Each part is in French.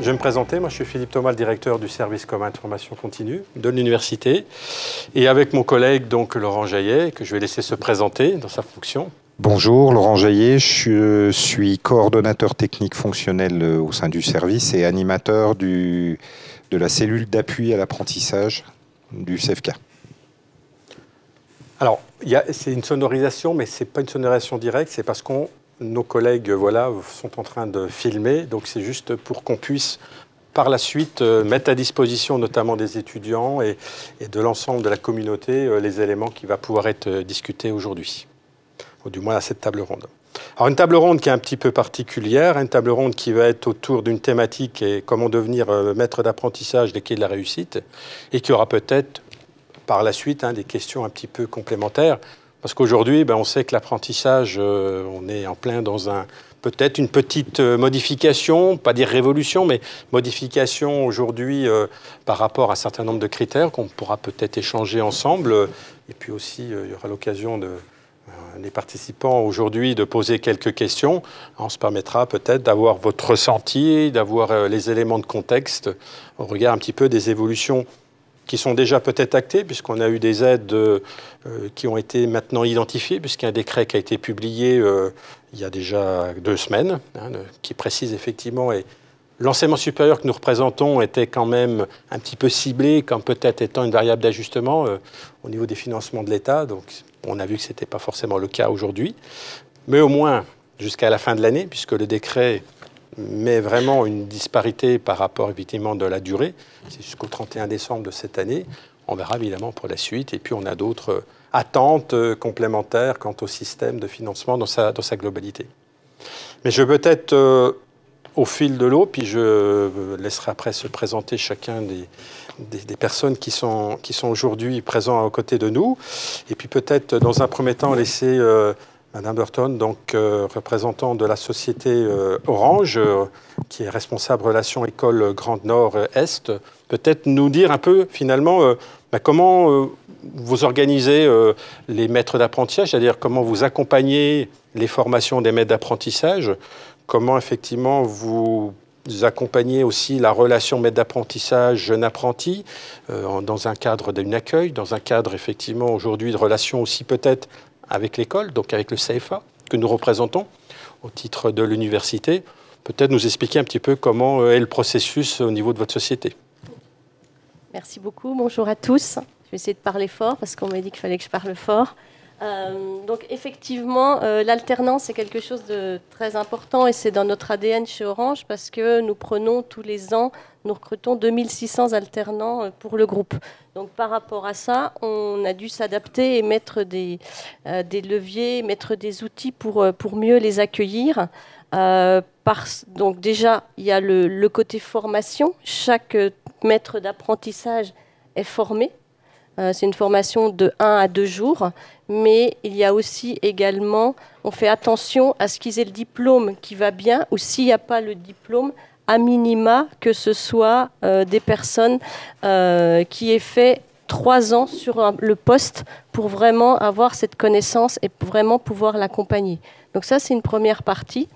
Je vais me présenter, moi je suis Philippe Thomas, le directeur du service commun de formation continue de l'université. Et avec mon collègue donc, Laurent Jaillet, que je vais laisser se présenter dans sa fonction. Bonjour, Laurent Jaillet, je suis coordonnateur technique fonctionnel au sein du service et animateur de la cellule d'appui à l'apprentissage du CFK. Alors, c'est une sonorisation, mais ce n'est pas une sonorisation directe, c'est parce que nos collègues voilà, sont en train de filmer, donc c'est juste pour qu'on puisse par la suite mettre à disposition notamment des étudiants et de l'ensemble de la communauté les éléments qui vont pouvoir être discutés aujourd'hui, ou du moins à cette table ronde. Alors une table ronde qui est un petit peu particulière, une table ronde qui va être autour d'une thématique et comment devenir maître d'apprentissage des clés de la réussite, et qui aura peut-être par la suite des questions un petit peu complémentaires. Parce qu'aujourd'hui, on sait que l'apprentissage, on est en plein dans peut-être une petite modification, pas dire révolution, mais modification aujourd'hui par rapport à un certain nombre de critères qu'on pourra peut-être échanger ensemble. Et puis aussi, il y aura l'occasion des participants aujourd'hui de poser quelques questions. On se permettra peut-être d'avoir votre ressenti, d'avoir les éléments de contexte au regard un petit peu des évolutions qui sont déjà peut-être actées, puisqu'on a eu des aides qui ont été maintenant identifiées, puisqu'il y a un décret qui a été publié il y a déjà 2 semaines, qui précise effectivement, et l'enseignement supérieur que nous représentons était quand même un petit peu ciblé comme peut-être étant une variable d'ajustement au niveau des financements de l'État, donc on a vu que ce n'était pas forcément le cas aujourd'hui, mais au moins jusqu'à la fin de l'année, puisque le décret met vraiment une disparité par rapport évidemment de la durée. C'est jusqu'au 31 décembre de cette année. On verra évidemment pour la suite. Et puis on a d'autres attentes complémentaires quant au système de financement dans sa globalité. Mais je vais peut-être au fil de l'eau, puis je laisserai après se présenter chacun des personnes qui sont aujourd'hui présents aux côtés de nous. Et puis peut-être dans un premier temps laisser Madame Burton, donc représentant de la société Orange, qui est responsable relations école Grand Nord-Est, peut-être nous dire un peu finalement comment vous organisez les maîtres d'apprentissage, c'est-à-dire comment vous accompagnez les formations des maîtres d'apprentissage, comment effectivement vous accompagnez aussi la relation maître d'apprentissage jeune apprenti dans un cadre d'un accueil, dans un cadre effectivement aujourd'hui de relations aussi peut-être avec l'école, donc avec le CFA, que nous représentons au titre de l'université. Peut-être nous expliquer un petit peu comment est le processus au niveau de votre société. Merci beaucoup. Bonjour à tous. Je vais essayer de parler fort parce qu'on m'a dit qu'il fallait que je parle fort. Donc effectivement, l'alternance est quelque chose de très important et c'est dans notre ADN chez Orange parce que nous prenons tous les ans, nous recrutons 2600 alternants pour le groupe. Donc par rapport à ça, on a dû s'adapter et mettre des leviers, mettre des outils pour mieux les accueillir. Donc déjà, il y a le côté formation. Chaque maître d'apprentissage est formé. C'est une formation de 1 à 2 jours, mais il y a aussi également, on fait attention à ce qu'ils aient le diplôme qui va bien, ou s'il n'y a pas le diplôme, à minima que ce soit des personnes qui aient fait 3 ans sur le poste pour vraiment avoir cette connaissance et vraiment pouvoir l'accompagner. Donc ça, c'est une première partie.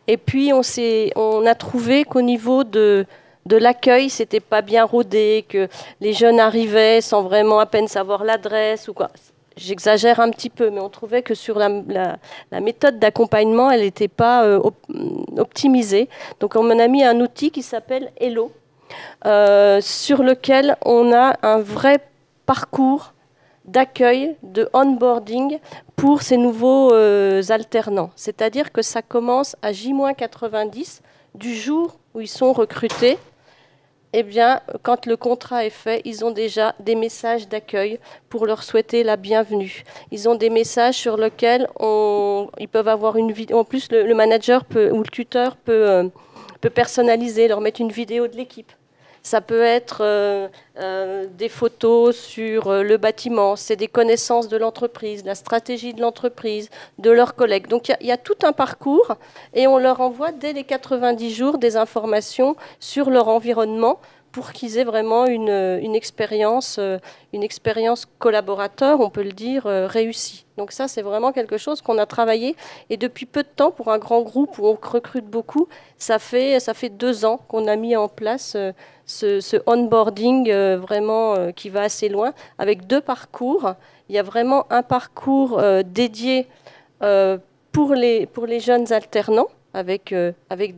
Et puis, on a trouvé qu'au niveau de l'accueil, c'était pas bien rodé, que les jeunes arrivaient sans vraiment à peine savoir l'adresse ou quoi. J'exagère un petit peu, mais on trouvait que sur la méthode d'accompagnement, elle n'était pas optimisée. Donc on a mis un outil qui s'appelle Hello, sur lequel on a un vrai parcours d'accueil, de onboarding pour ces nouveaux alternants. C'est-à-dire que ça commence à J-90 du jour où ils sont recrutés. Eh bien, quand le contrat est fait, ils ont déjà des messages d'accueil pour leur souhaiter la bienvenue. Ils ont des messages sur lesquels ils peuvent avoir une vidéo. En plus, le manager ou le tuteur peut personnaliser, leur mettre une vidéo de l'équipe. Ça peut être des photos sur le bâtiment, c'est des connaissances de l'entreprise, la stratégie de l'entreprise, de leurs collègues. Donc il y a tout un parcours et on leur envoie dès les 90 jours des informations sur leur environnement pour qu'ils aient vraiment une expérience collaborateur, on peut le dire, réussie. Donc ça, c'est vraiment quelque chose qu'on a travaillé. Et depuis peu de temps, pour un grand groupe où on recrute beaucoup, ça fait 2 ans qu'on a mis en place ce onboarding vraiment qui va assez loin, avec 2 parcours. Il y a vraiment un parcours dédié pour les jeunes alternants, avec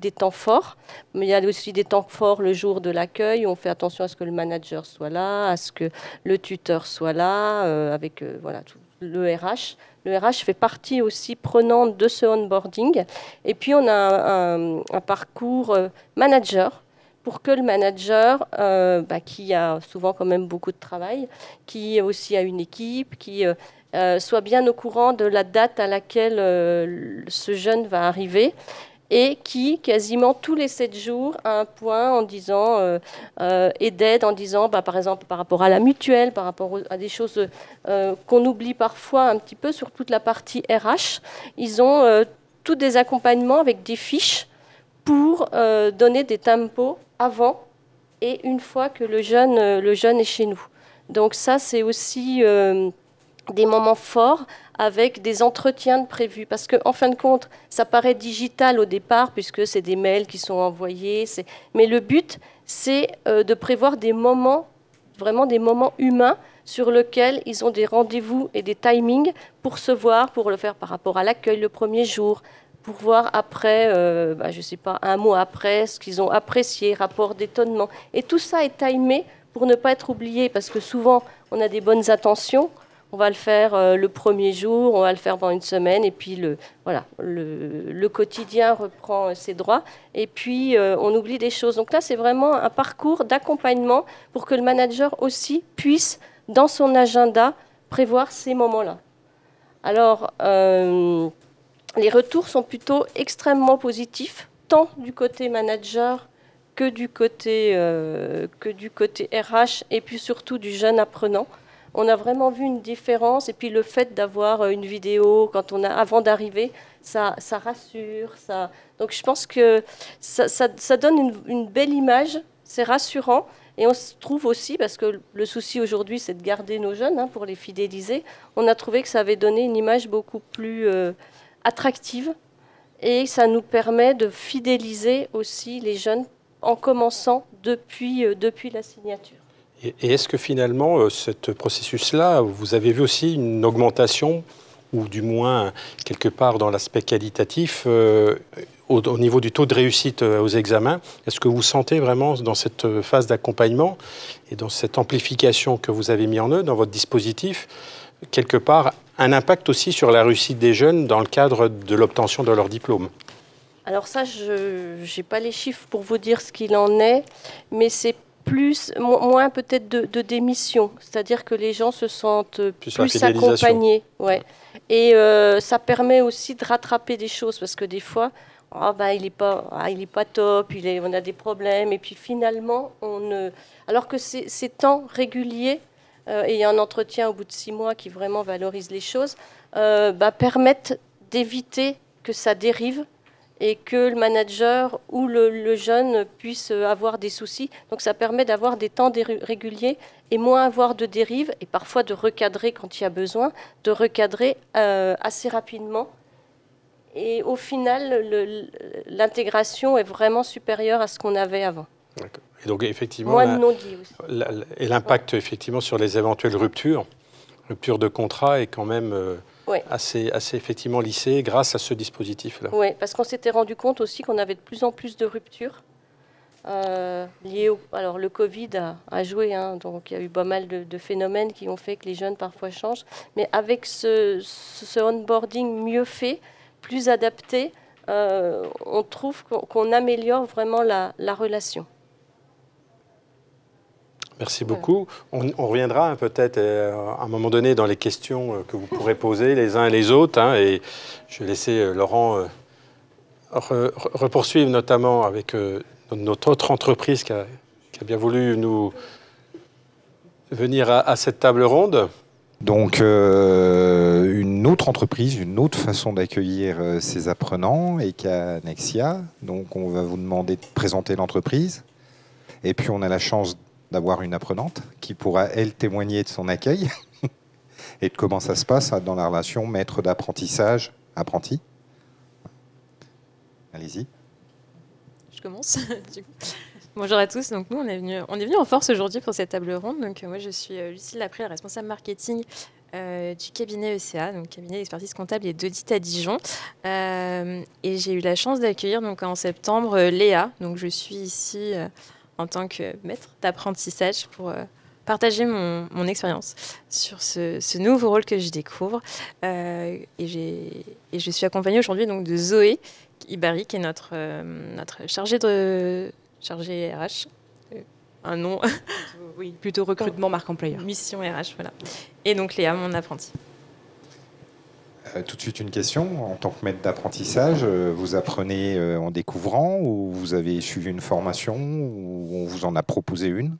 des temps forts. Mais il y a aussi des temps forts le jour de l'accueil. On fait attention à ce que le manager soit là, à ce que le tuteur soit là, avec voilà, tout le RH. Le RH fait partie aussi prenante de ce onboarding. Et puis, on a un parcours manager, pour que le manager, qui a souvent quand même beaucoup de travail, qui aussi a une équipe, qui soit bien au courant de la date à laquelle ce jeune va arriver, et qui, quasiment tous les 7 jours, a un point en disant, et d'aide en disant, par exemple, par rapport à la mutuelle, par rapport à des choses qu'on oublie parfois un petit peu sur toute la partie RH. Ils ont tous des accompagnements avec des fiches pour donner des tempos avant et une fois que le jeune est chez nous. Donc ça, c'est aussi des moments forts avec des entretiens de prévus. Parce qu'en fin de compte, ça paraît digital au départ, puisque c'est des mails qui sont envoyés. Mais le but, c'est de prévoir des moments, vraiment des moments humains, sur lesquels ils ont des rendez-vous et des timings pour se voir, pour le faire par rapport à l'accueil le premier jour, pour voir après, je ne sais pas, un mois après, ce qu'ils ont apprécié, rapport d'étonnement. Et tout ça est timé pour ne pas être oublié, parce que souvent, on a des bonnes intentions. On va le faire le premier jour, on va le faire pendant une semaine, et puis le quotidien reprend ses droits, et puis on oublie des choses. Donc là, c'est vraiment un parcours d'accompagnement pour que le manager aussi puisse, dans son agenda, prévoir ces moments-là. Alors, les retours sont plutôt extrêmement positifs, tant du côté manager que du côté RH, et puis surtout du jeune apprenant. On a vraiment vu une différence, et puis le fait d'avoir une vidéo avant d'arriver, ça rassure. Donc je pense que ça donne une belle image, c'est rassurant, et on se trouve aussi, parce que le souci aujourd'hui c'est de garder nos jeunes pour les fidéliser, on a trouvé que ça avait donné une image beaucoup plus attractive, et ça nous permet de fidéliser aussi les jeunes en commençant depuis la signature. Et est-ce que finalement, ce processus-là, vous avez vu aussi une augmentation, ou du moins quelque part dans l'aspect qualitatif, au niveau du taux de réussite aux examens? Est-ce que vous sentez vraiment dans cette phase d'accompagnement et dans cette amplification que vous avez mis en œuvre dans votre dispositif, quelque part un impact aussi sur la réussite des jeunes dans le cadre de l'obtention de leur diplôme? Alors ça, je n'ai pas les chiffres pour vous dire ce qu'il en est, mais c'est moins peut-être de démission, c'est-à-dire que les gens se sentent plus accompagnés. Ouais. Et ça permet aussi de rattraper des choses, parce que des fois, il n'est pas top, on a des problèmes, et puis finalement, alors que ces temps réguliers, et il y a un entretien au bout de 6 mois qui vraiment valorise les choses, permettent d'éviter que ça dérive, et que le manager ou le jeune puisse avoir des soucis. Donc ça permet d'avoir des temps réguliers et moins avoir de dérives, et parfois de recadrer quand il y a besoin, de recadrer assez rapidement. Et au final, l'intégration est vraiment supérieure à ce qu'on avait avant. D'accord. Et donc effectivement, moins de non-dits aussi. Et l'impact effectivement sur les éventuelles ruptures de contrat est quand même assez effectivement lissé grâce à ce dispositif-là. Oui, parce qu'on s'était rendu compte aussi qu'on avait de plus en plus de ruptures liées alors le Covid a joué, donc il y a eu pas mal de phénomènes qui ont fait que les jeunes parfois changent, mais avec ce onboarding mieux fait, plus adapté, on trouve qu'on améliore vraiment la relation. Merci beaucoup. On reviendra peut-être à un moment donné dans les questions que vous pourrez poser les uns et les autres. Et je vais laisser Laurent repoursuivre notamment avec notre autre entreprise qui a bien voulu nous venir à cette table ronde. Donc, une autre entreprise, une autre façon d'accueillir ces apprenants, ECA Nexia. Donc, on va vous demander de présenter l'entreprise. Et puis on a la chance d'avoir une apprenante qui pourra, elle, témoigner de son accueil et de comment ça se passe dans la relation maître d'apprentissage, apprenti. Allez-y. Je commence. Du coup. Bonjour à tous. Donc nous, on est venu en force aujourd'hui pour cette table ronde. Donc moi, je suis Lucille Lapré, la responsable marketing du cabinet ECA, donc cabinet d'expertise comptable et d'audit à Dijon. Et j'ai eu la chance d'accueillir donc en septembre Léa. Donc je suis ici en tant que maître d'apprentissage pour partager mon expérience sur ce nouveau rôle que je découvre. Et je suis accompagnée aujourd'hui donc de Zoé Ibari, qui est notre chargée RH. Un nom. Oui, plutôt recrutement marque employeur. Mission RH, voilà. Et donc Léa, mon apprenti. Tout de suite une question. En tant que maître d'apprentissage, vous apprenez en découvrant ou vous avez suivi une formation ou on vous en a proposé une?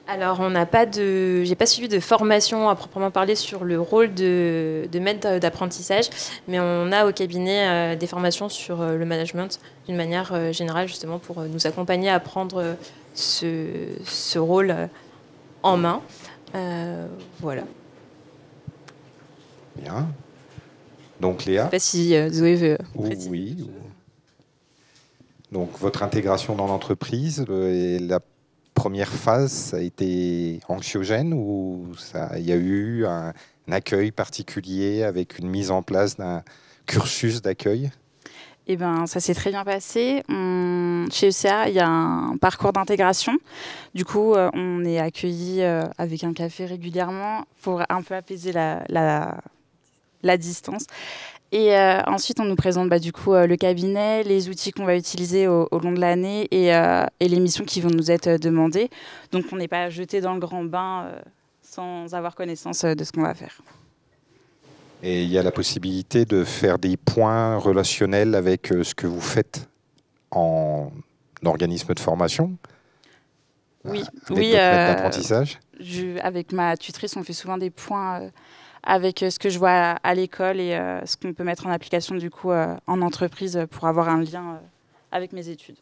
Alors, j'ai pas suivi de formation à proprement parler sur le rôle de maître d'apprentissage, mais on a au cabinet des formations sur le management d'une manière générale, justement pour nous accompagner à prendre ce rôle en main. Voilà. Bien. Donc Léa. Je ne sais pas si Zoé veut préciser. Oui. Donc votre intégration dans l'entreprise, la première phase, ça a été anxiogène ou il y a eu un accueil particulier avec une mise en place d'un cursus d'accueil? Eh ben, ça s'est très bien passé. Chez ECA, il y a un parcours d'intégration. Du coup, on est accueillis avec un café régulièrement pour un peu apaiser la distance. Et ensuite, on nous présente du coup le cabinet, les outils qu'on va utiliser au long de l'année et les missions qui vont nous être demandées. Donc, on n'est pas jeté dans le grand bain sans avoir connaissance de ce qu'on va faire. Et il y a la possibilité de faire des points relationnels avec ce que vous faites en organisme de formation? Oui, avec votre maître d'apprentissage? Avec ma tutrice, on fait souvent des points avec ce que je vois à l'école et ce qu'on peut mettre en application du coup en entreprise pour avoir un lien avec mes études.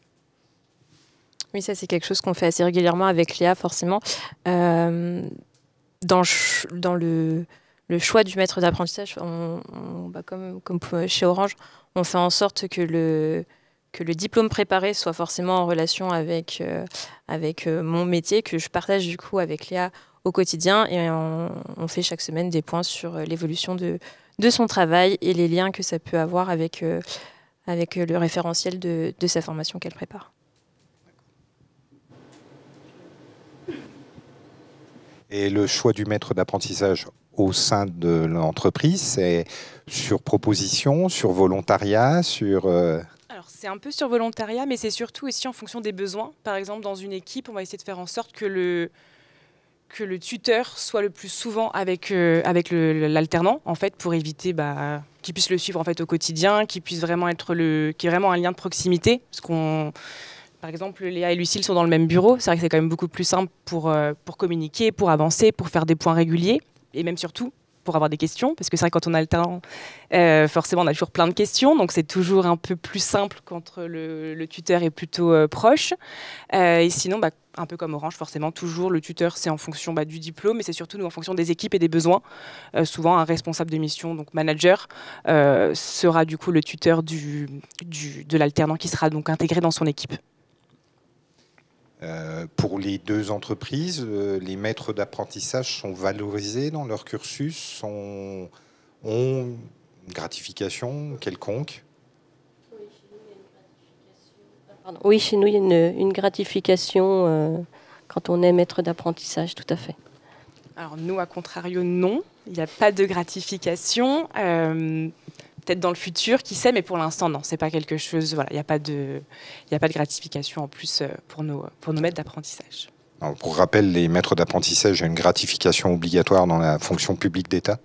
Oui, ça c'est quelque chose qu'on fait assez régulièrement avec Léa, forcément. Dans le choix du maître d'apprentissage, comme chez Orange, on fait en sorte que le diplôme préparé soit forcément en relation avec mon métier, que je partage du coup avec Léa au quotidien, et on fait chaque semaine des points sur l'évolution de son travail et les liens que ça peut avoir avec le référentiel de sa formation qu'elle prépare. Et le choix du maître d'apprentissage au sein de l'entreprise, c'est sur proposition, sur volontariat, sur... Alors, c'est un peu sur volontariat, mais c'est surtout aussi en fonction des besoins. Par exemple, dans une équipe, on va essayer de faire en sorte que le tuteur soit le plus souvent avec l'alternant, en fait, pour éviter qu'il puisse le suivre en fait, au quotidien, qu'il puisse vraiment qu'il y ait vraiment un lien de proximité. Parce par exemple, Léa et Lucille sont dans le même bureau. C'est vrai que c'est quand même beaucoup plus simple pour communiquer, pour avancer, pour faire des points réguliers. Et même surtout pour avoir des questions, parce que c'est vrai que quand on alterne, forcément on a toujours plein de questions, donc c'est toujours un peu plus simple quand le tuteur est plutôt proche. Et sinon, un peu comme Orange, forcément, toujours le tuteur c'est en fonction du diplôme, mais c'est surtout nous en fonction des équipes et des besoins. Souvent un responsable de mission, donc manager, sera du coup le tuteur de l'alternant qui sera donc intégré dans son équipe. Pour les deux entreprises, les maîtres d'apprentissage sont valorisés dans leur cursus, ont une gratification quelconque? Oui, chez nous, il y a une gratification quand on est maître d'apprentissage, tout à fait. Alors nous, à contrario, non. Il n'y a pas de gratification. Peut-être dans le futur, qui sait, mais pour l'instant, non, c'est pas quelque chose. Voilà, il n'y a pas de gratification en plus pour nos maîtres d'apprentissage. Pour rappel, les maîtres d'apprentissage ont une gratification obligatoire dans la fonction publique d'État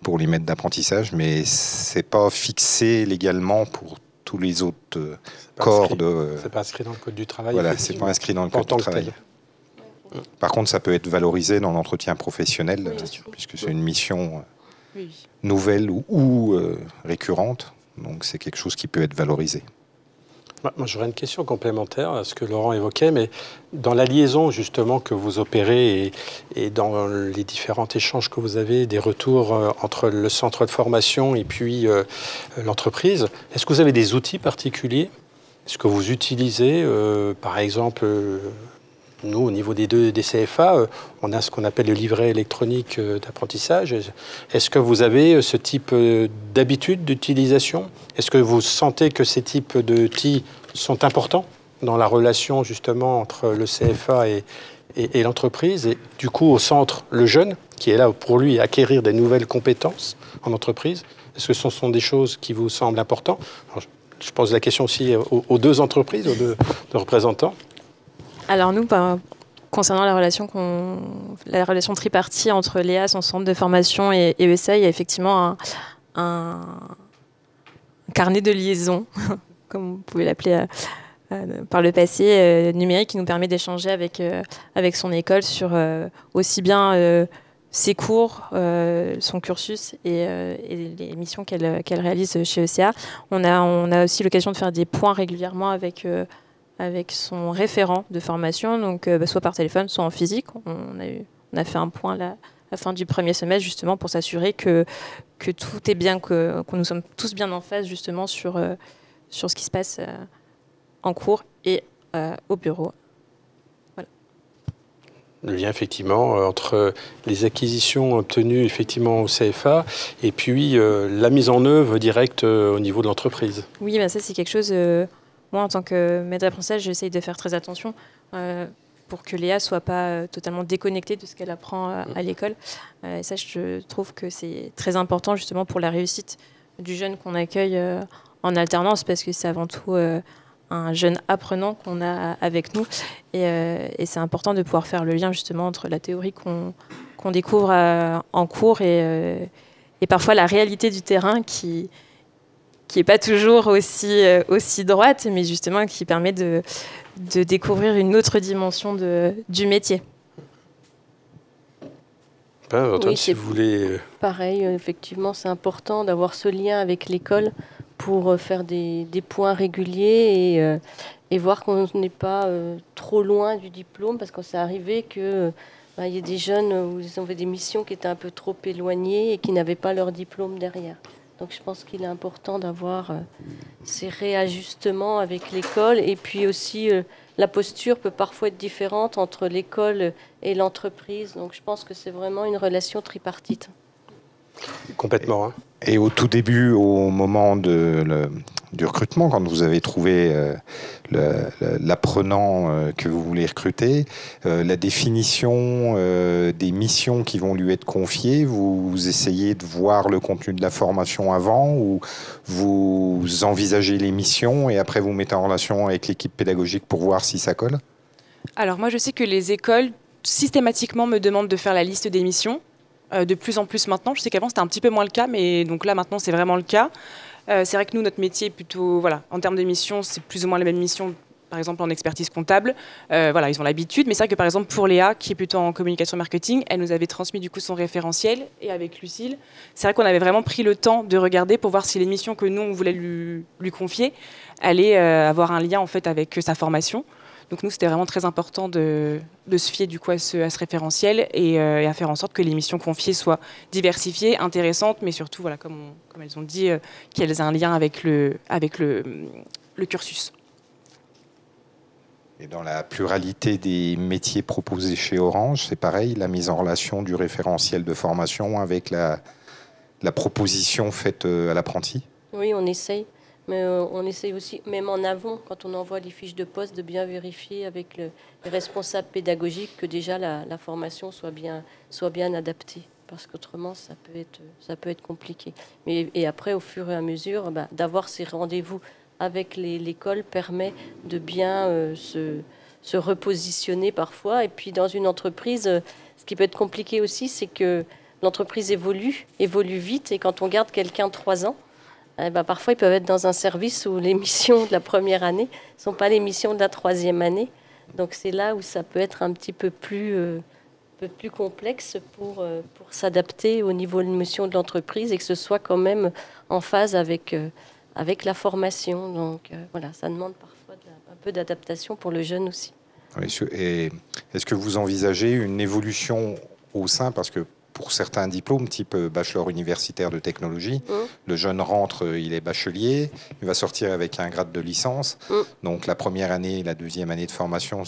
pour les maîtres d'apprentissage, mais c'est pas fixé légalement pour tous les autres corps de. C'est pas inscrit dans le code du travail. Voilà, c'est pas inscrit dans le code du travail. Par contre, ça peut être valorisé dans l'entretien professionnel, puisque c'est une mission. Nouvelle ou récurrente, donc c'est quelque chose qui peut être valorisé. Moi, j'aurais une question complémentaire à ce que Laurent évoquait, mais dans la liaison justement que vous opérez et dans les différents échanges que vous avez, des retours entre le centre de formation et puis l'entreprise, est-ce que vous avez des outils particuliers? Est-ce que vous utilisez, par exemple, nous, au niveau des CFA, on a ce qu'on appelle le livret électronique d'apprentissage. Est-ce que vous avez ce type d'habitude d'utilisation? Est-ce que vous sentez que ces types d'outils sont importants dans la relation justement entre le CFA et l'entreprise? Et du coup, au centre, le jeune, qui est là pour lui acquérir des nouvelles compétences en entreprise, est-ce que ce sont des choses qui vous semblent importantes? Alors, je pose la question aussi aux deux entreprises, aux deux représentants. Alors nous, concernant la relation tripartie entre Léa, son centre de formation, et ESA, il y a effectivement un carnet de liaison, comme vous pouvez l'appeler par le passé, numérique, qui nous permet d'échanger avec son école sur aussi bien ses cours, son cursus et les missions qu'elle réalise chez ECA. On a aussi l'occasion de faire des points régulièrement avec son référent de formation, donc soit par téléphone, soit en physique. On a fait un point là, à la fin du premier semestre, justement, pour s'assurer que tout est bien, que nous sommes tous bien en phase, justement, sur ce qui se passe en cours et au bureau. Voilà. Le lien, effectivement, entre les acquisitions obtenues, effectivement, au CFA et puis la mise en œuvre directe au niveau de l'entreprise. Oui, ça, c'est quelque chose... Moi, en tant que maître d'apprentissage, j'essaye de faire très attention pour que Léa ne soit pas totalement déconnectée de ce qu'elle apprend à l'école. Et ça, je trouve que c'est très important justement pour la réussite du jeune qu'on accueille en alternance, parce que c'est avant tout un jeune apprenant qu'on a avec nous. Et c'est important de pouvoir faire le lien justement entre la théorie qu'on découvre en cours et parfois la réalité du terrain qui n'est pas toujours aussi droite, mais justement qui permet de découvrir une autre dimension du métier. Antoine, si vous voulez... Pareil, effectivement, c'est important d'avoir ce lien avec l'école pour faire des points réguliers et voir qu'on n'est pas trop loin du diplôme, parce que c'est arrivé que y a des jeunes où ils ont fait des missions qui étaient un peu trop éloignées et qui n'avaient pas leur diplôme derrière. Donc je pense qu'il est important d'avoir ces réajustements avec l'école. Et puis aussi, la posture peut parfois être différente entre l'école et l'entreprise. Donc je pense que c'est vraiment une relation tripartite. Complètement. Hein. Et au tout début, au moment du recrutement, quand vous avez trouvé l'apprenant que vous voulez recruter, la définition des missions qui vont lui être confiées, vous essayez de voir le contenu de la formation avant, ou vous envisagez les missions et après vous mettez en relation avec l'équipe pédagogique pour voir si ça colle? Alors moi, je sais que les écoles systématiquement me demandent de faire la liste des missions. De plus en plus maintenant. Je sais qu'avant c'était un petit peu moins le cas, mais donc là maintenant c'est vraiment le cas. C'est vrai que nous, notre métier est plutôt, voilà, en termes de missions, c'est plus ou moins les mêmes missions, par exemple en expertise comptable. Voilà, ils ont l'habitude, mais c'est vrai que par exemple pour Léa, qui est plutôt en communication marketing, elle nous avait transmis du coup son référentiel, et avec Lucille, c'est vrai qu'on avait vraiment pris le temps de regarder pour voir si les missions que nous on voulait lui confier allaient avoir un lien en fait avec sa formation. Donc nous, c'était vraiment très important de se fier du coup à ce référentiel et à faire en sorte que les missions confiées soient diversifiées, intéressantes, mais surtout, voilà, comme elles ont dit, qu'elles aient un lien avec le cursus. Et dans la pluralité des métiers proposés chez Orange, c'est pareil, la mise en relation du référentiel de formation avec la proposition faite à l'apprenti? Oui, on essaye. Mais on essaye aussi, même en avant, quand on envoie les fiches de poste, de bien vérifier avec les responsables pédagogiques que déjà la formation soit bien adaptée. Parce qu'autrement, ça peut être compliqué. Et après, au fur et à mesure, d'avoir ces rendez-vous avec l'école permet de bien se repositionner parfois. Et puis, dans une entreprise, ce qui peut être compliqué aussi, c'est que l'entreprise évolue vite. Et quand on garde quelqu'un 3 ans, parfois, ils peuvent être dans un service où les missions de la première année ne sont pas les missions de la 3e année. Donc, c'est là où ça peut être un petit peu plus complexe pour s'adapter au niveau de mission de l'entreprise et que ce soit quand même en phase avec avec la formation. Donc voilà, ça demande parfois un peu d'adaptation pour le jeune aussi. Et est-ce que vous envisagez une évolution au sein, parce que pour certains diplômes, type bachelor universitaire de technologie, le jeune rentre, il est bachelier, il va sortir avec un grade de licence. Donc la première année, la deuxième année de formation,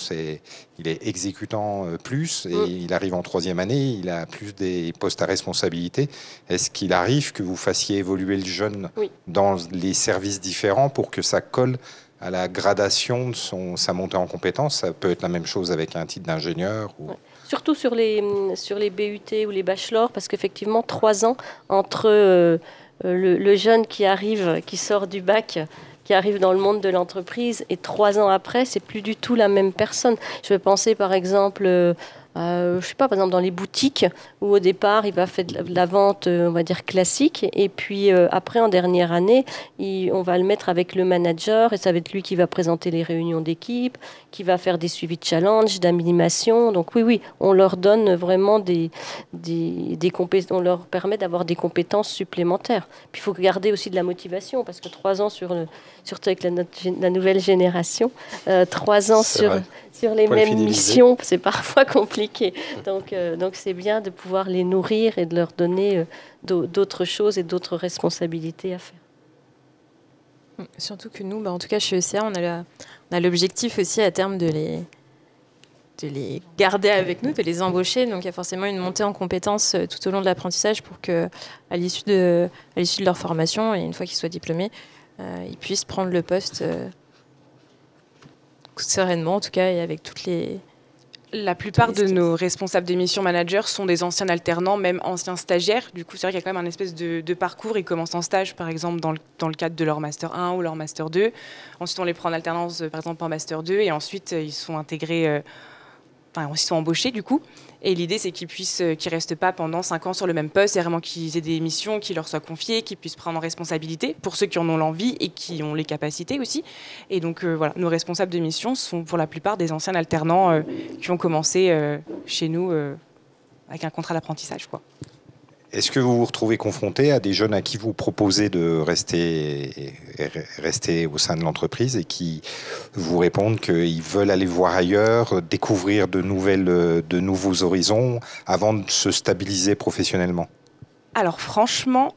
il est exécutant plus, et il arrive en troisième année, il a plus des postes à responsabilité. Est-ce qu'il arrive que vous fassiez évoluer le jeune dans les services différents pour que ça colle à la gradation de sa montée en compétences? Ça peut être la même chose avec un titre d'ingénieur ou... Surtout sur les BUT ou les bachelors, parce qu'effectivement, 3 ans entre le jeune qui arrive, qui sort du bac, qui arrive dans le monde de l'entreprise, et 3 ans après, c'est plus du tout la même personne. Je vais penser par exemple, je sais pas, par exemple dans les boutiques, où au départ, il va faire de la vente, on va dire classique, et puis après, en dernière année, on va le mettre avec le manager, et ça va être lui qui va présenter les réunions d'équipe, qui va faire des suivis de challenge, d'animation. Donc oui, on leur donne vraiment des compétences, on leur permet d'avoir des compétences supplémentaires. Puis il faut garder aussi de la motivation, parce que 3 ans surtout avec la nouvelle génération, 3 ans sur les mêmes missions, c'est parfois compliqué. Donc c'est bien de pouvoir les nourrir et de leur donner d'autres choses et d'autres responsabilités à faire. Surtout que nous, en tout cas chez ECA, on a l'objectif aussi à terme de les garder avec nous, de les embaucher. Donc il y a forcément une montée en compétences tout au long de l'apprentissage pour qu'à l'issue de leur formation, et une fois qu'ils soient diplômés, ils puissent prendre le poste sereinement, en tout cas, et avec toutes les... La plupart de nos responsables de mission managers sont des anciens alternants, même anciens stagiaires. Du coup, c'est vrai qu'il y a quand même un espèce de parcours. Ils commencent en stage, par exemple, dans le cadre de leur Master 1 ou leur Master 2. Ensuite, on les prend en alternance, par exemple, en Master 2. Et ensuite, ils sont intégrés... ils sont embauchés, du coup. Et l'idée, c'est qu'ils restent pas pendant 5 ans sur le même poste. C'est vraiment qu'ils aient des missions qui leur soient confiées, qu'ils puissent prendre en responsabilité pour ceux qui en ont l'envie et qui ont les capacités aussi. Et donc, voilà, nos responsables de mission sont pour la plupart des anciens alternants qui ont commencé chez nous avec un contrat d'apprentissage, quoi. Est-ce que vous vous retrouvez confronté à des jeunes à qui vous proposez de rester au sein de l'entreprise et qui vous répondent qu'ils veulent aller voir ailleurs, découvrir de nouveaux horizons avant de se stabiliser professionnellement? Alors franchement,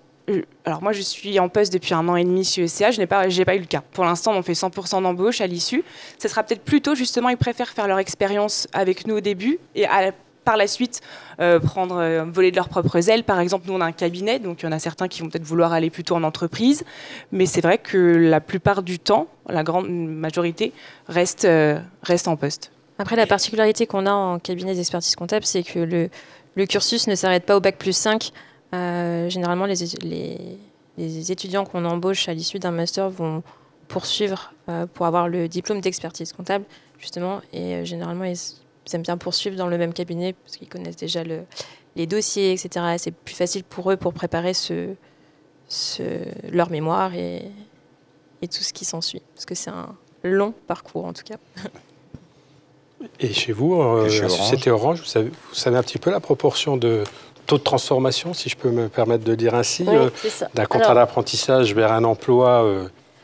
moi je suis en poste depuis 1 an et demi chez ECA, j'ai pas eu le cas. Pour l'instant, on fait 100% d'embauche à l'issue. Ce sera peut-être plutôt justement, ils préfèrent faire leur expérience avec nous au début et par la suite, voler de leurs propres ailes. Par exemple, nous, on a un cabinet, donc il y en a certains qui vont peut-être vouloir aller plutôt en entreprise. Mais c'est vrai que la plupart du temps, la grande majorité, reste en poste. Après, la particularité qu'on a en cabinet d'expertise comptable, c'est que le cursus ne s'arrête pas au bac+5. Généralement, les étudiants qu'on embauche à l'issue d'un master vont poursuivre pour avoir le diplôme d'expertise comptable, justement. Et généralement, ils aiment bien poursuivre dans le même cabinet parce qu'ils connaissent déjà les dossiers, etc. C'est plus facile pour eux pour préparer leur mémoire et tout ce qui s'ensuit. Parce que c'est un long parcours, en tout cas. Et chez vous, la société Orange, vous savez un petit peu la proportion de taux de transformation, si je peux me permettre de dire ainsi, d'un contrat d'apprentissage vers un emploi,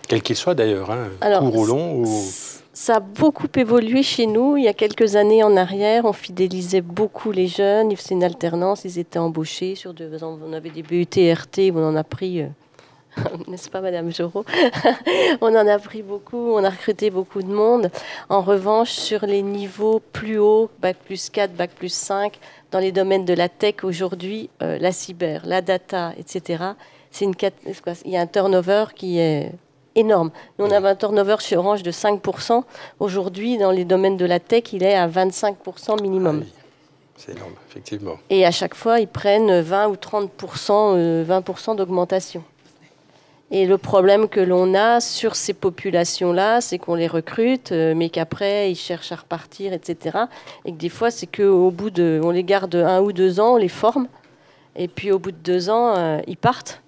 quel qu'il soit d'ailleurs, court ou long Ça a beaucoup évolué chez nous. Il y a quelques années en arrière, on fidélisait beaucoup les jeunes. Ils faisaient une alternance, ils étaient embauchés. On avait des BUT, RT, on en a pris, n'est-ce pas, Madame Jorot? On en a pris beaucoup, on a recruté beaucoup de monde. En revanche, sur les niveaux plus hauts, Bac+4, Bac+5, dans les domaines de la tech aujourd'hui, la cyber, la data, etc., il y a un turnover qui est énorme. Nous, on avait un turnover chez Orange de 5%. Aujourd'hui, dans les domaines de la tech, il est à 25% minimum. Oui, c'est énorme, effectivement. Et à chaque fois, ils prennent 20 ou 30%, 20% d'augmentation. Et le problème que l'on a sur ces populations-là, c'est qu'on les recrute, mais qu'après, ils cherchent à repartir, etc. Et que des fois, c'est on les garde 1 ou 2 ans, on les forme, et puis au bout de 2 ans, ils partent.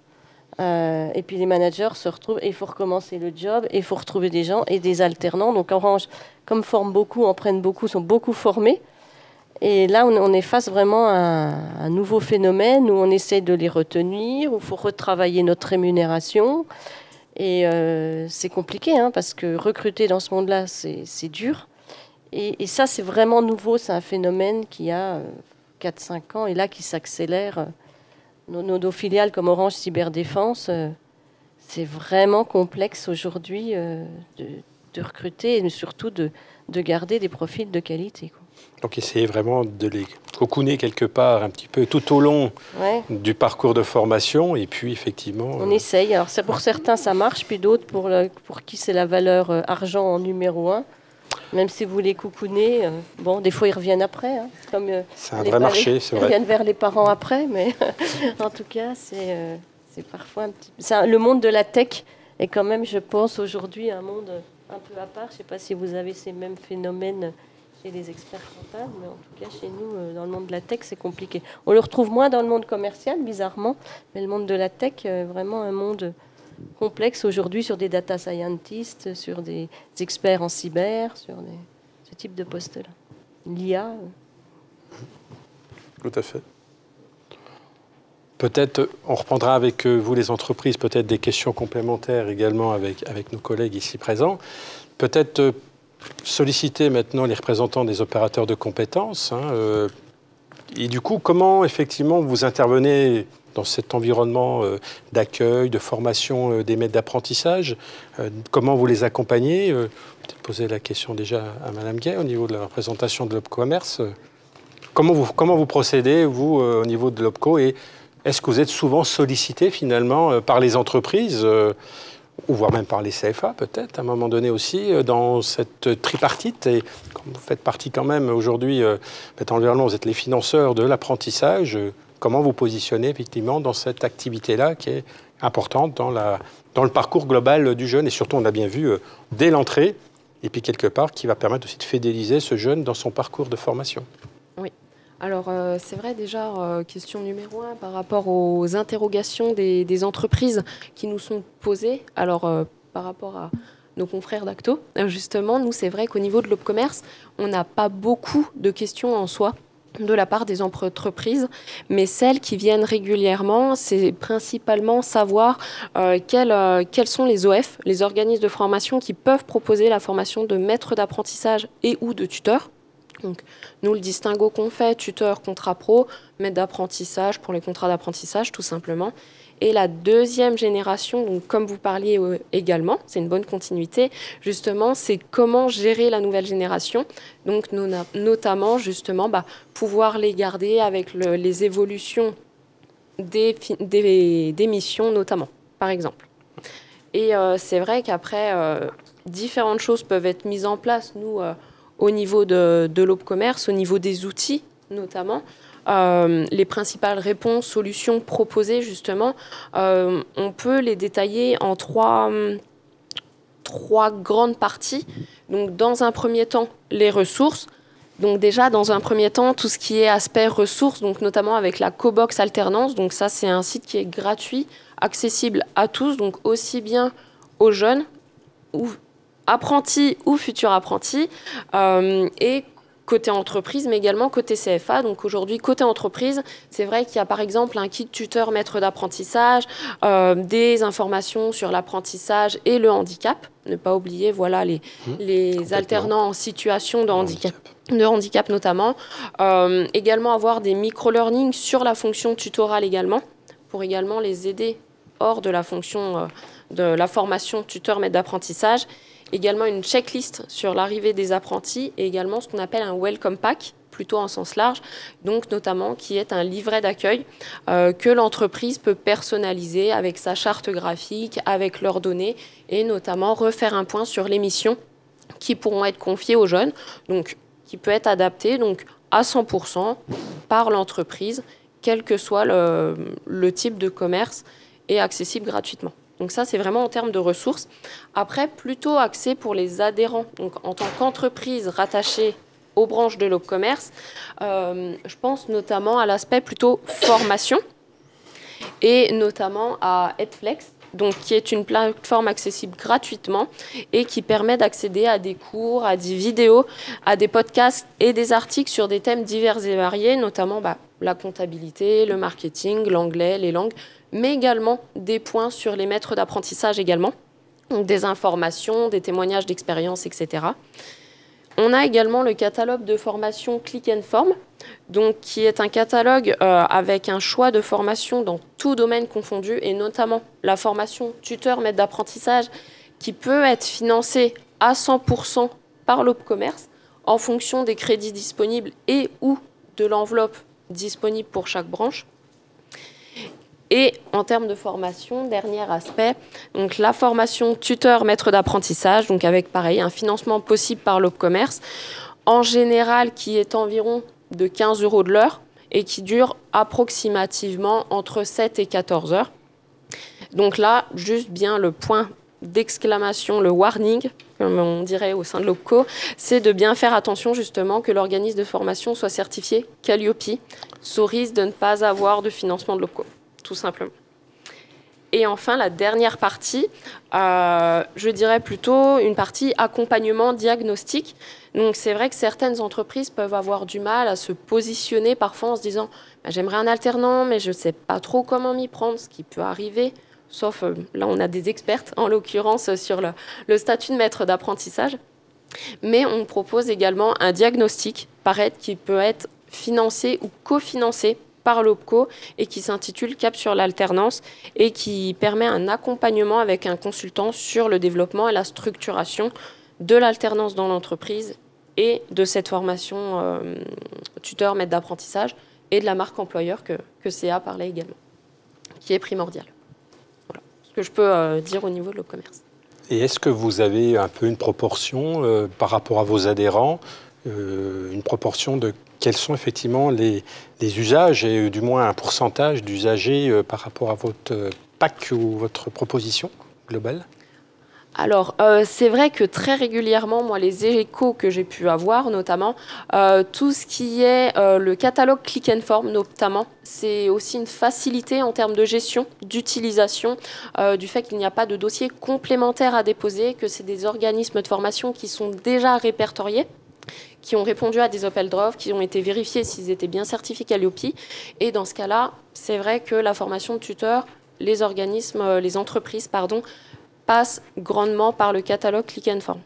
Et puis les managers se retrouvent et il faut recommencer le job et il faut retrouver des gens et des alternants. Donc Orange, comme forme beaucoup, en prennent beaucoup, sont beaucoup formés. Et là, on est face vraiment à un nouveau phénomène où on essaie de les retenir, où il faut retravailler notre rémunération. Et c'est compliqué, hein, parce que recruter dans ce monde-là, c'est dur. Et ça, c'est vraiment nouveau. C'est un phénomène qui a 4-5 ans et là qui s'accélère. Nos filiales comme Orange Cyberdéfense, c'est vraiment complexe aujourd'hui de recruter et surtout de garder des profils de qualité, quoi. Donc essayez vraiment de les cocooner quelque part un petit peu tout au long du parcours de formation et puis effectivement... On essaye. Alors pour certains ça marche, puis d'autres pour qui c'est la valeur argent en numéro 1. Même si vous les coucounez, bon, des fois ils reviennent après. Hein. C'est un vrai marché, c'est vrai. Ils reviennent vers les parents après, mais en tout cas c'est parfois un petit... Le monde de la tech est quand même, je pense, aujourd'hui un monde un peu à part. Je ne sais pas si vous avez ces mêmes phénomènes chez les experts comptables, mais en tout cas, chez nous, dans le monde de la tech, c'est compliqué. On le retrouve moins dans le monde commercial, bizarrement, mais le monde de la tech, vraiment un monde complexe aujourd'hui sur des data scientists, sur des experts en cyber, sur ce type de postes-là. L'IA. Tout à fait. Peut-être, on reprendra avec vous les entreprises, peut-être des questions complémentaires également avec nos collègues ici présents. Peut-être solliciter maintenant les représentants des opérateurs de compétences. Hein, et du coup, comment effectivement vous intervenez dans cet environnement d'accueil, de formation des maîtres d'apprentissage? Comment vous les accompagnez? Peut-être poser la question déjà à Madame Gay au niveau de la représentation de l'OPCommerce. Comment vous procédez, vous, au niveau de l'OPCO? Et est-ce que vous êtes souvent sollicité finalement par les entreprises ou voire même par les CFA peut-être, à un moment donné aussi, dans cette tripartite? Et comme vous faites partie quand même aujourd'hui, dans l'environnement, vous êtes les financeurs de l'apprentissage, comment vous positionnez effectivement dans cette activité-là qui est importante dans le parcours global du jeune, et surtout on a bien vu dès l'entrée, et puis quelque part qui va permettre aussi de fidéliser ce jeune dans son parcours de formation. Oui. Alors, c'est vrai déjà, question numéro 1, par rapport aux interrogations des entreprises qui nous sont posées. Alors, par rapport à nos confrères d'Acto, justement, nous, c'est vrai qu'au niveau de l'OPCommerce, on n'a pas beaucoup de questions en soi de la part des entreprises, mais celles qui viennent régulièrement, c'est principalement savoir quels sont les OF, les organismes de formation qui peuvent proposer la formation de maître d'apprentissage et ou de tuteur. Donc, nous, le distinguo qu'on fait, tuteur, contrat pro, maître d'apprentissage pour les contrats d'apprentissage, tout simplement. Et la deuxième génération, donc, comme vous parliez également, c'est une bonne continuité, justement, c'est comment gérer la nouvelle génération. Donc, notamment, justement, pouvoir les garder avec les évolutions des missions, notamment, par exemple. Et c'est vrai qu'après, différentes choses peuvent être mises en place, nous, au niveau de l'OPCommerce, au niveau des outils notamment, les principales réponses, solutions proposées justement, on peut les détailler en trois grandes parties. Donc dans un premier temps, les ressources. Donc déjà, dans un premier temps, tout ce qui est aspect ressources, donc notamment avec la Cobox Alternance. Donc ça, c'est un site qui est gratuit, accessible à tous, donc aussi bien aux jeunes ou apprentis ou futurs apprentis, et côté entreprise, mais également côté CFA. Donc aujourd'hui, côté entreprise, c'est vrai qu'il y a par exemple un kit tuteur maître d'apprentissage, des informations sur l'apprentissage et le handicap. Ne pas oublier, voilà, les alternants en situation de handicap notamment. Également avoir des micro-learning sur la fonction tutorale également, pour également les aider hors de la fonction de la formation tuteur maître d'apprentissage. Également une checklist sur l'arrivée des apprentis et également ce qu'on appelle un welcome pack, plutôt en sens large, donc notamment qui est un livret d'accueil que l'entreprise peut personnaliser avec sa charte graphique, avec leurs données et notamment refaire un point sur les missions qui pourront être confiées aux jeunes, donc qui peut être adapté donc, à 100% par l'entreprise, quel que soit le type de commerce et accessible gratuitement. Donc ça, c'est vraiment en termes de ressources. Après, plutôt axé pour les adhérents. Donc en tant qu'entreprise rattachée aux branches de l'OPCommerce, je pense notamment à l'aspect plutôt formation et notamment à Edflex, donc qui est une plateforme accessible gratuitement et qui permet d'accéder à des cours, à des vidéos, à des podcasts et des articles sur des thèmes divers et variés, notamment la comptabilité, le marketing, l'anglais, les langues, mais également des points sur les maîtres d'apprentissage également. des informations, des témoignages d'expérience, etc. On a également le catalogue de formation Click and Form, donc, qui est un catalogue avec un choix de formation dans tout domaine confondu, et notamment la formation tuteur maître d'apprentissage, qui peut être financée à 100% par l'OPCommerce en fonction des crédits disponibles et ou de l'enveloppe disponible pour chaque branche. Et en termes de formation, dernier aspect, donc la formation tuteur maître d'apprentissage, donc avec pareil un financement possible par l'OPCommerce, en général qui est environ de 15 € de l'heure et qui dure approximativement entre 7 et 14 heures. Donc là, juste bien le point d'exclamation, le warning, comme on dirait au sein de l'OPCO, c'est de bien faire attention justement que l'organisme de formation soit certifié Calliope, sous risque de ne pas avoir de financement de l'OPCO, tout simplement. Et enfin, la dernière partie, je dirais plutôt une partie accompagnement diagnostic. Donc c'est vrai que certaines entreprises peuvent avoir du mal à se positionner parfois en se disant « j'aimerais un alternant, mais je ne sais pas trop comment m'y prendre », ce qui peut arriver. Sauf, là, on a des expertes, en l'occurrence, sur le statut de maître d'apprentissage. Mais on propose également un diagnostic, pareil, qui peut être financé ou cofinancé par l'OPCO et qui s'intitule Cap sur l'alternance et qui permet un accompagnement avec un consultant sur le développement et la structuration de l'alternance dans l'entreprise et de cette formation tuteur maître d'apprentissage et de la marque employeur que CA parlait également, qui est primordiale. Que je peux dire au niveau de l'OPCommerce. Et est-ce que vous avez un peu une proportion par rapport à vos adhérents, une proportion de quels sont effectivement les usages et du moins un pourcentage d'usagers par rapport à votre PAC ou votre proposition globale? Alors, c'est vrai que très régulièrement, moi, les échos que j'ai pu avoir, notamment, tout ce qui est le catalogue Click and Form, notamment, c'est aussi une facilité en termes de gestion, d'utilisation, du fait qu'il n'y a pas de dossier complémentaire à déposer, que c'est des organismes de formation qui sont déjà répertoriés, qui ont répondu à des appels d'offres, qui ont été vérifiés s'ils étaient bien certifiés Calliope. Et dans ce cas-là, c'est vrai que la formation de tuteur, les organismes, les entreprises, pardon, passe grandement par le catalogue Click and Form.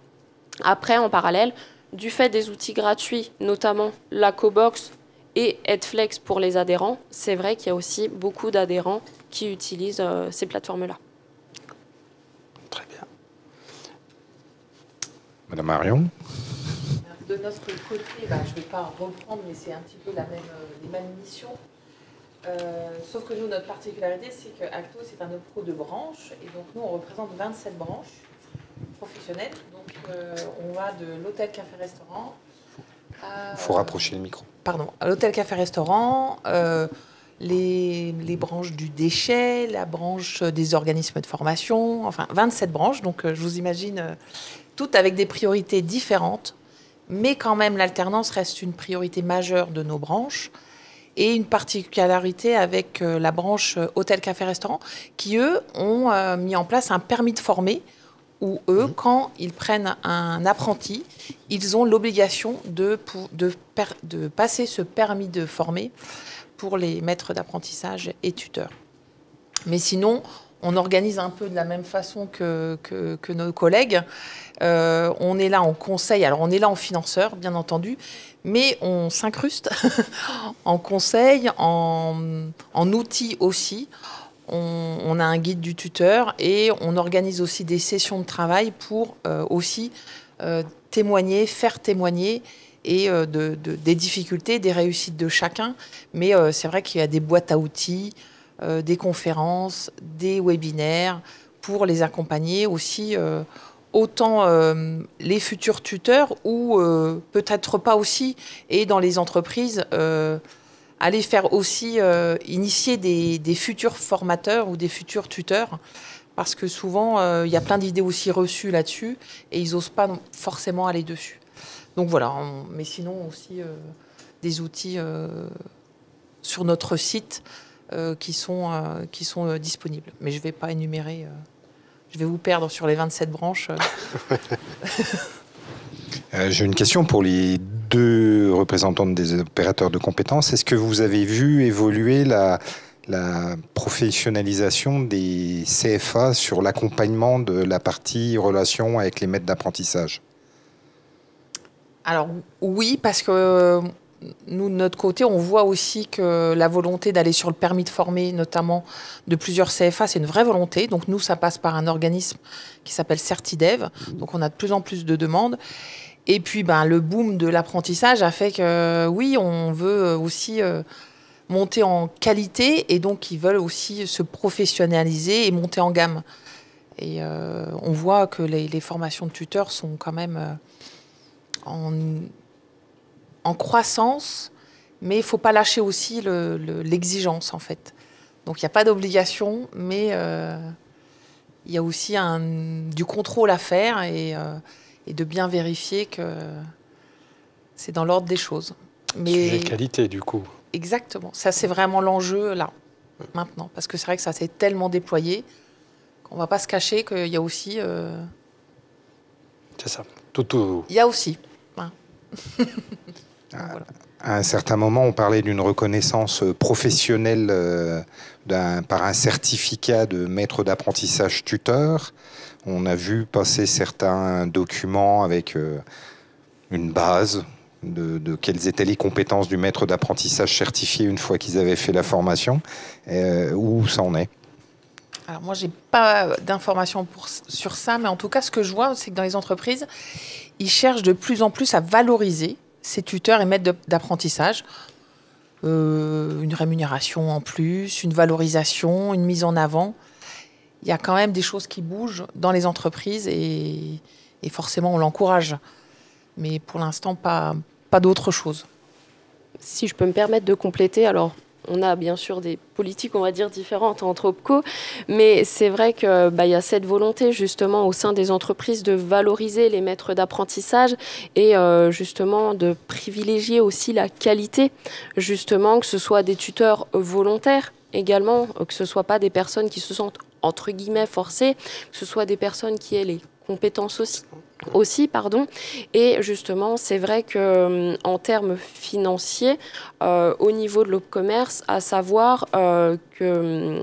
Après, en parallèle, du fait des outils gratuits, notamment la Cobox et Edflex pour les adhérents, c'est vrai qu'il y a aussi beaucoup d'adhérents qui utilisent ces plateformes-là. Très bien. Madame Marion. De notre côté, je ne vais pas reprendre, mais c'est un petit peu les mêmes missions. Sauf que nous, notre particularité, c'est que Acto, c'est un OPCO de branches. Et donc, nous, on représente 27 branches professionnelles. Donc, on va de l'hôtel, café, restaurant. Il faut rapprocher le micro. Pardon. À l'hôtel, café, restaurant, les branches du déchet, la branche des organismes de formation. Enfin, 27 branches. Donc, je vous imagine toutes avec des priorités différentes. Mais quand même, l'alternance reste une priorité majeure de nos branches. Et une particularité avec la branche hôtel, café, restaurant, qui, eux, ont mis en place un permis de former, où eux, quand ils prennent un apprenti, ils ont l'obligation de passer ce permis de former pour les maîtres d'apprentissage et tuteurs. Mais sinon, on organise un peu de la même façon que nos collègues. On est là en conseil, alors on est là en financeur, bien entendu, mais on s'incruste en conseil, en outils aussi. On a un guide du tuteur et on organise aussi des sessions de travail pour aussi témoigner, faire témoigner et des difficultés, des réussites de chacun. Mais c'est vrai qu'il y a des boîtes à outils, des conférences, des webinaires pour les accompagner aussi, autant les futurs tuteurs ou peut-être pas aussi, et dans les entreprises, aller faire aussi initier des futurs formateurs ou des futurs tuteurs, parce que souvent, il y a plein d'idées aussi reçues là-dessus et ils n'osent pas forcément aller dessus. Donc voilà, mais sinon aussi des outils sur notre site qui sont disponibles. Mais je ne vais pas énumérer, je vais vous perdre sur les 27 branches. J'ai une question pour les deux représentantes des opérateurs de compétences. Est-ce que vous avez vu évoluer la la professionnalisation des CFA sur l'accompagnement de la partie relation avec les maîtres d'apprentissage? Alors oui, parce que nous, de notre côté, on voit aussi que la volonté d'aller sur le permis de former, notamment de plusieurs CFA, c'est une vraie volonté. Donc nous, ça passe par un organisme qui s'appelle Certidev. Donc on a de plus en plus de demandes. Et puis le boom de l'apprentissage a fait que oui, on veut aussi monter en qualité, et donc ils veulent aussi se professionnaliser et monter en gamme. Et on voit que les formations de tuteurs sont quand même en croissance, mais il ne faut pas lâcher aussi l'exigence, en fait. Donc, il n'y a pas d'obligation, mais il y a aussi du contrôle à faire et de bien vérifier que c'est dans l'ordre des choses. Sujet de qualité, du coup. Exactement. Ça, c'est vraiment l'enjeu, là, maintenant. Parce que c'est vrai que ça s'est tellement déployé qu'on ne va pas se cacher qu'il y a aussi... C'est ça. Tout. Il y a aussi. Voilà. À un certain moment, on parlait d'une reconnaissance professionnelle par un certificat de maître d'apprentissage tuteur. On a vu passer certains documents avec une base de quelles étaient les compétences du maître d'apprentissage certifié une fois qu'ils avaient fait la formation. Où ça en est? Alors moi, je n'ai pas d'informations sur ça, mais en tout cas, ce que je vois, c'est que dans les entreprises, ils cherchent de plus en plus à valoriser ces tuteurs et maîtres d'apprentissage. Une rémunération en plus, une valorisation, une mise en avant. Il y a quand même des choses qui bougent dans les entreprises et forcément, on l'encourage. Mais pour l'instant, pas d'autre chose. Si je peux me permettre de compléter, alors... On a bien sûr des politiques, on va dire, différentes entre OPCO, mais c'est vrai qu'il y a cette volonté justement au sein des entreprises de valoriser les maîtres d'apprentissage et justement de privilégier aussi la qualité, justement que ce soit des tuteurs volontaires également, que ce ne soit pas des personnes qui se sentent entre guillemets forcées, que ce soit des personnes qui aient les compétences aussi, et justement c'est vrai que en termes financiers au niveau de l'OPCommerce, à savoir que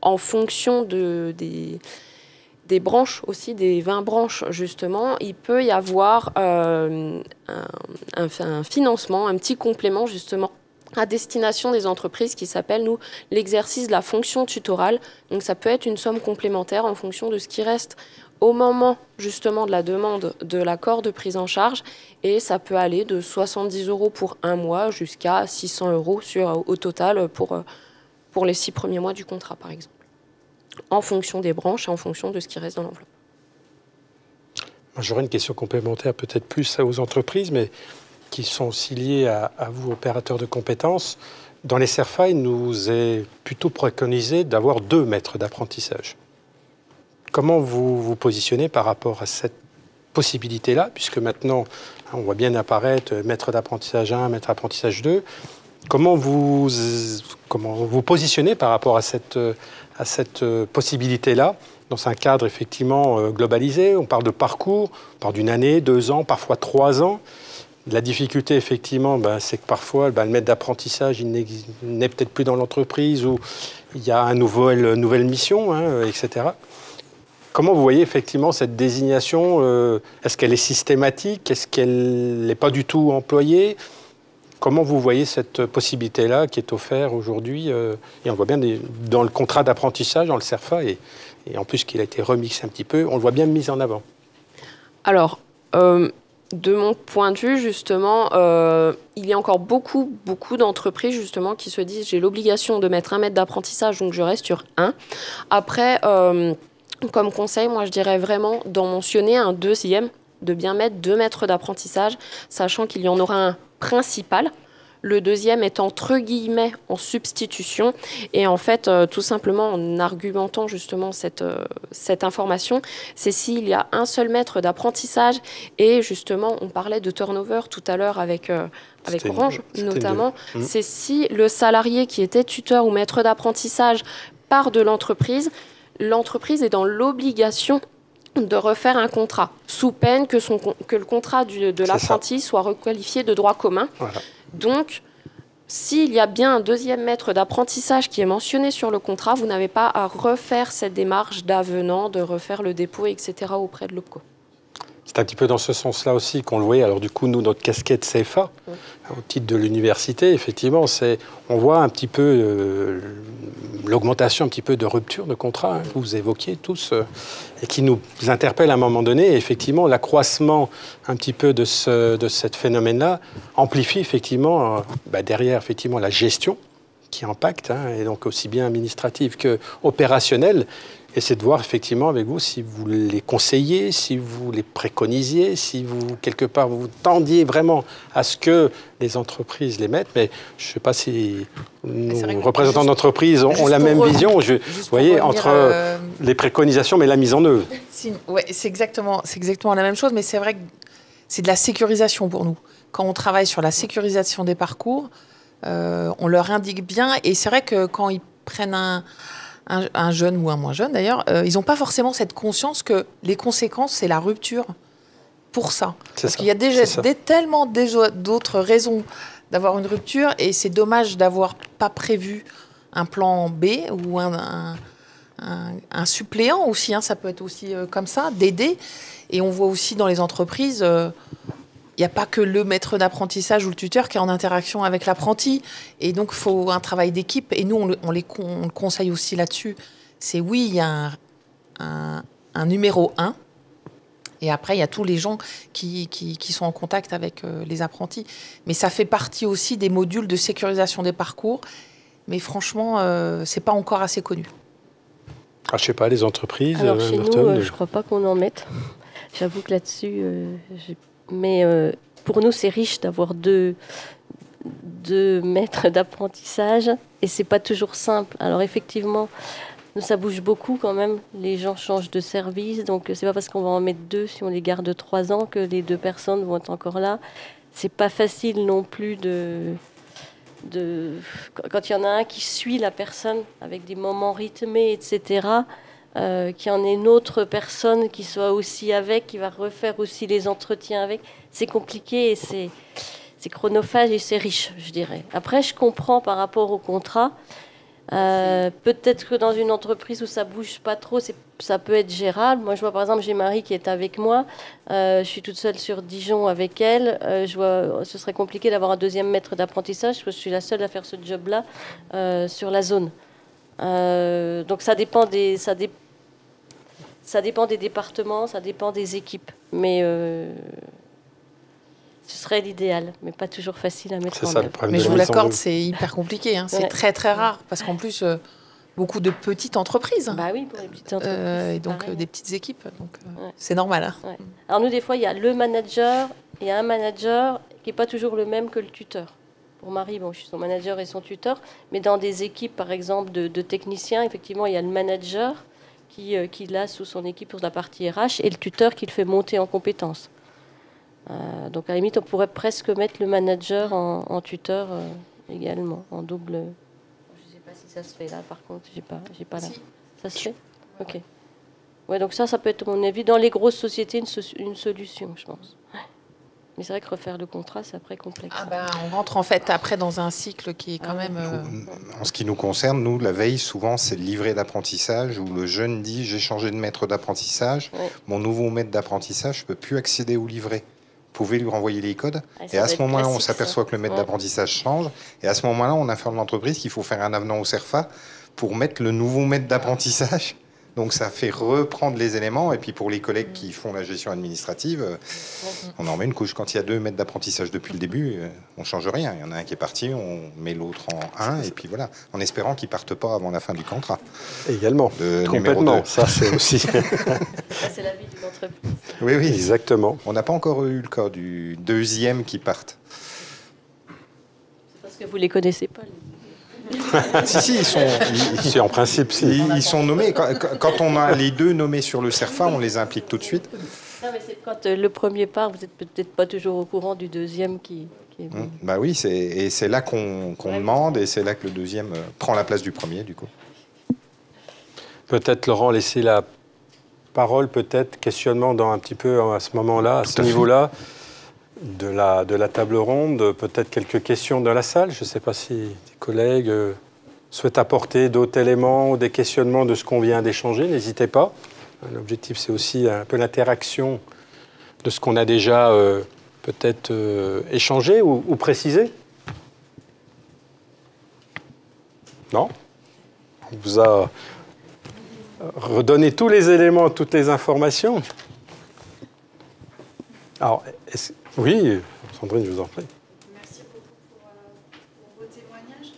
en fonction des branches aussi, des 20 branches justement, il peut y avoir un financement, un petit complément justement à destination des entreprises qui s'appelle, nous, l'exercice de la fonction tutorale. Donc ça peut être une somme complémentaire en fonction de ce qui reste au moment justement de la demande de l'accord de prise en charge, et ça peut aller de 70 € pour un mois jusqu'à 600 € au total pour les 6 premiers mois du contrat, par exemple, en fonction des branches et en fonction de ce qui reste dans l'enveloppe. J'aurais une question complémentaire peut-être plus aux entreprises, mais qui sont aussi liées à vous, opérateurs de compétences. Dans les CERFA, il nous est plutôt préconisé d'avoir 2 maîtres d'apprentissage. Comment vous vous positionnez par rapport à cette possibilité-là, puisque maintenant, on voit bien apparaître maître d'apprentissage 1, maître d'apprentissage 2. Comment vous positionnez par rapport à cette possibilité-là, dans un cadre effectivement globalisé? On parle de parcours, on parle d'une année, 2 ans, parfois 3 ans. La difficulté, effectivement, c'est que parfois, le maître d'apprentissage, il n'est peut-être plus dans l'entreprise, ou il y a une nouvelle mission, etc. Comment vous voyez effectivement cette désignation? Est-ce qu'elle est systématique? Est-ce qu'elle n'est pas du tout employée? Comment vous voyez cette possibilité-là qui est offerte aujourd'hui? Et on voit bien dans le contrat d'apprentissage, dans le CERFA, et en plus qu'il a été remixé un petit peu, on le voit bien mis en avant. Alors, de mon point de vue, justement, il y a encore beaucoup d'entreprises justement qui se disent j'ai l'obligation de mettre un maître d'apprentissage, donc je reste sur 1. Après, comme conseil, moi je dirais vraiment d'en mentionner un deuxième, de bien mettre 2 maîtres d'apprentissage, sachant qu'il y en aura un principal. Le deuxième est entre guillemets en substitution. Et en fait, tout simplement en argumentant justement cette information, c'est s'il y a un seul maître d'apprentissage. Et justement, on parlait de turnover tout à l'heure avec Orange notamment. C'est si le salarié qui était tuteur ou maître d'apprentissage part de l'entreprise, l'entreprise est dans l'obligation de refaire un contrat, sous peine que le contrat de l'apprenti soit requalifié de droit commun. Voilà. Donc, s'il y a bien un deuxième maître d'apprentissage qui est mentionné sur le contrat, vous n'avez pas à refaire cette démarche d'avenant, de refaire le dépôt, etc. auprès de l'OPCO. C'est un petit peu dans ce sens-là aussi qu'on le voyait. Alors du coup, nous, notre casquette CFA, au titre de l'université, effectivement, on voit un petit peu l'augmentation un petit peu de rupture de contrat, hein, que vous évoquiez tous, et qui nous interpelle à un moment donné. Et effectivement, l'accroissement un petit peu de ce phénomène-là amplifie effectivement, derrière effectivement la gestion qui impacte, hein, et donc aussi bien administrative qu'opérationnelle. Et c'est de voir effectivement avec vous si vous les conseillez, si vous les préconisiez, si vous, quelque part, vous tendiez vraiment à ce que les entreprises les mettent. Mais je ne sais pas si nos représentants d'entreprise ont la même vision. Vous voyez, entre les préconisations, mais la mise en œuvre. Ouais, c'est exactement la même chose, mais c'est vrai que c'est de la sécurisation pour nous. Quand on travaille sur la sécurisation des parcours, on leur indique bien. Et c'est vrai que quand ils prennent un jeune ou un moins jeune d'ailleurs, ils n'ont pas forcément cette conscience que les conséquences, c'est la rupture pour ça. Parce qu'il y a déjà tellement d'autres raisons d'avoir une rupture et c'est dommage d'avoir pas prévu un plan B ou un suppléant aussi, hein, ça peut être aussi comme ça, d'aider. Et on voit aussi dans les entreprises... il n'y a pas que le maître d'apprentissage ou le tuteur qui est en interaction avec l'apprenti. Et donc, il faut un travail d'équipe. Et nous, on le conseille aussi là-dessus. C'est oui, il y a un numéro 1. Et après, il y a tous les gens qui sont en contact avec les apprentis. Mais ça fait partie aussi des modules de sécurisation des parcours. Mais franchement, ce n'est pas encore assez connu. Ah, je ne sais pas, les entreprises... Alors, chez nous, je ne crois pas qu'on en mette. J'avoue que là-dessus... Mais pour nous, c'est riche d'avoir deux maîtres d'apprentissage et c'est pas toujours simple. Alors effectivement, nous, ça bouge beaucoup quand même. Les gens changent de service, donc c'est pas parce qu'on va en mettre 2 si on les garde 3 ans que les 2 personnes vont être encore là. C'est pas facile non plus quand il y en a un qui suit la personne avec des moments rythmés, etc. Qu'il y en ait une autre personne qui soit aussi avec, qui va refaire aussi les entretiens avec. C'est compliqué et c'est chronophage et c'est riche, je dirais. Après, je comprends par rapport au contrat. Peut-être que dans une entreprise où ça bouge pas trop, ça peut être gérable. Moi, je vois par exemple, j'ai Marie qui est avec moi. Je suis toute seule sur Dijon avec elle. Je vois, ce serait compliqué d'avoir un deuxième maître d'apprentissage parce que je suis la seule à faire ce job-là sur la zone. Donc ça dépend des départements, ça dépend des équipes. Mais ce serait l'idéal, mais pas toujours facile à mettre en œuvre. Mais je vous l'accorde, c'est hyper compliqué. Hein. C'est très très rare parce qu'en plus beaucoup de petites entreprises. Bah oui, pour les petites entreprises. Et donc des petites équipes. Donc c'est normal. Hein. Ouais. Alors nous, des fois, il y a le manager et un manager qui n'est pas toujours le même que le tuteur. Pour Marie, bon, je suis son manager et son tuteur, mais dans des équipes, par exemple, de techniciens, effectivement, il y a le manager qui l'a sous son équipe pour la partie RH et le tuteur qui le fait monter en compétences. Donc, à la limite, on pourrait presque mettre le manager en tuteur également, en double. Je ne sais pas si ça se fait là, par contre, j'ai pas là. Si. Ça se fait ? Ok. Ouais, donc ça peut être, à mon avis, dans les grosses sociétés, une solution, je pense. Mais c'est vrai que refaire le contrat, c'est après complexe. On rentre en fait après dans un cycle qui est quand même... En ce qui nous concerne, nous, la veille, souvent, c'est le livret d'apprentissage où le jeune dit « j'ai changé de maître d'apprentissage, mon nouveau maître d'apprentissage, je ne peux plus accéder au livret. Vous pouvez lui renvoyer les codes ?» Et à ce moment-là, on s'aperçoit que le maître d'apprentissage change. Et à ce moment-là, on informe l'entreprise qu'il faut faire un avenant au CERFA pour mettre le nouveau maître d'apprentissage. Donc ça fait reprendre les éléments. Et puis pour les collègues qui font la gestion administrative, on en met une couche. Quand il y a 2 maîtres d'apprentissage depuis le début, on ne change rien. Il y en a un qui est parti, on met l'autre en 1. Et puis voilà, en espérant qu'il ne parte pas avant la fin du contrat. Également, complètement. Ça, c'est aussi... Ça, c'est la vie d'une entreprise. Oui, oui. Exactement. On n'a pas encore eu le cas du deuxième qui parte. C'est parce que vous ne les connaissez pas, Si, ils sont... en principe, si. Ils sont nommés. Quand on a les 2 nommés sur le CERFA, on les implique tout de suite. Non, mais c'est quand le premier part, vous n'êtes peut-être pas toujours au courant du deuxième qui est... Bah oui, c'est là qu'on demande et c'est là que le deuxième prend la place du premier, du coup. Peut-être, Laurent, laisser la parole, peut-être, questionnement un petit peu à ce moment-là, à ce niveau-là. de la table ronde. Peut-être quelques questions de la salle. Je ne sais pas si des collègues souhaitent apporter d'autres éléments ou des questionnements de ce qu'on vient d'échanger. N'hésitez pas. L'objectif, c'est aussi un peu l'interaction de ce qu'on a déjà peut-être échangé ou précisé. Non? On vous a redonné tous les éléments, toutes les informations. Alors, oui, Sandrine, je vous en prie. Merci beaucoup pour vos témoignages.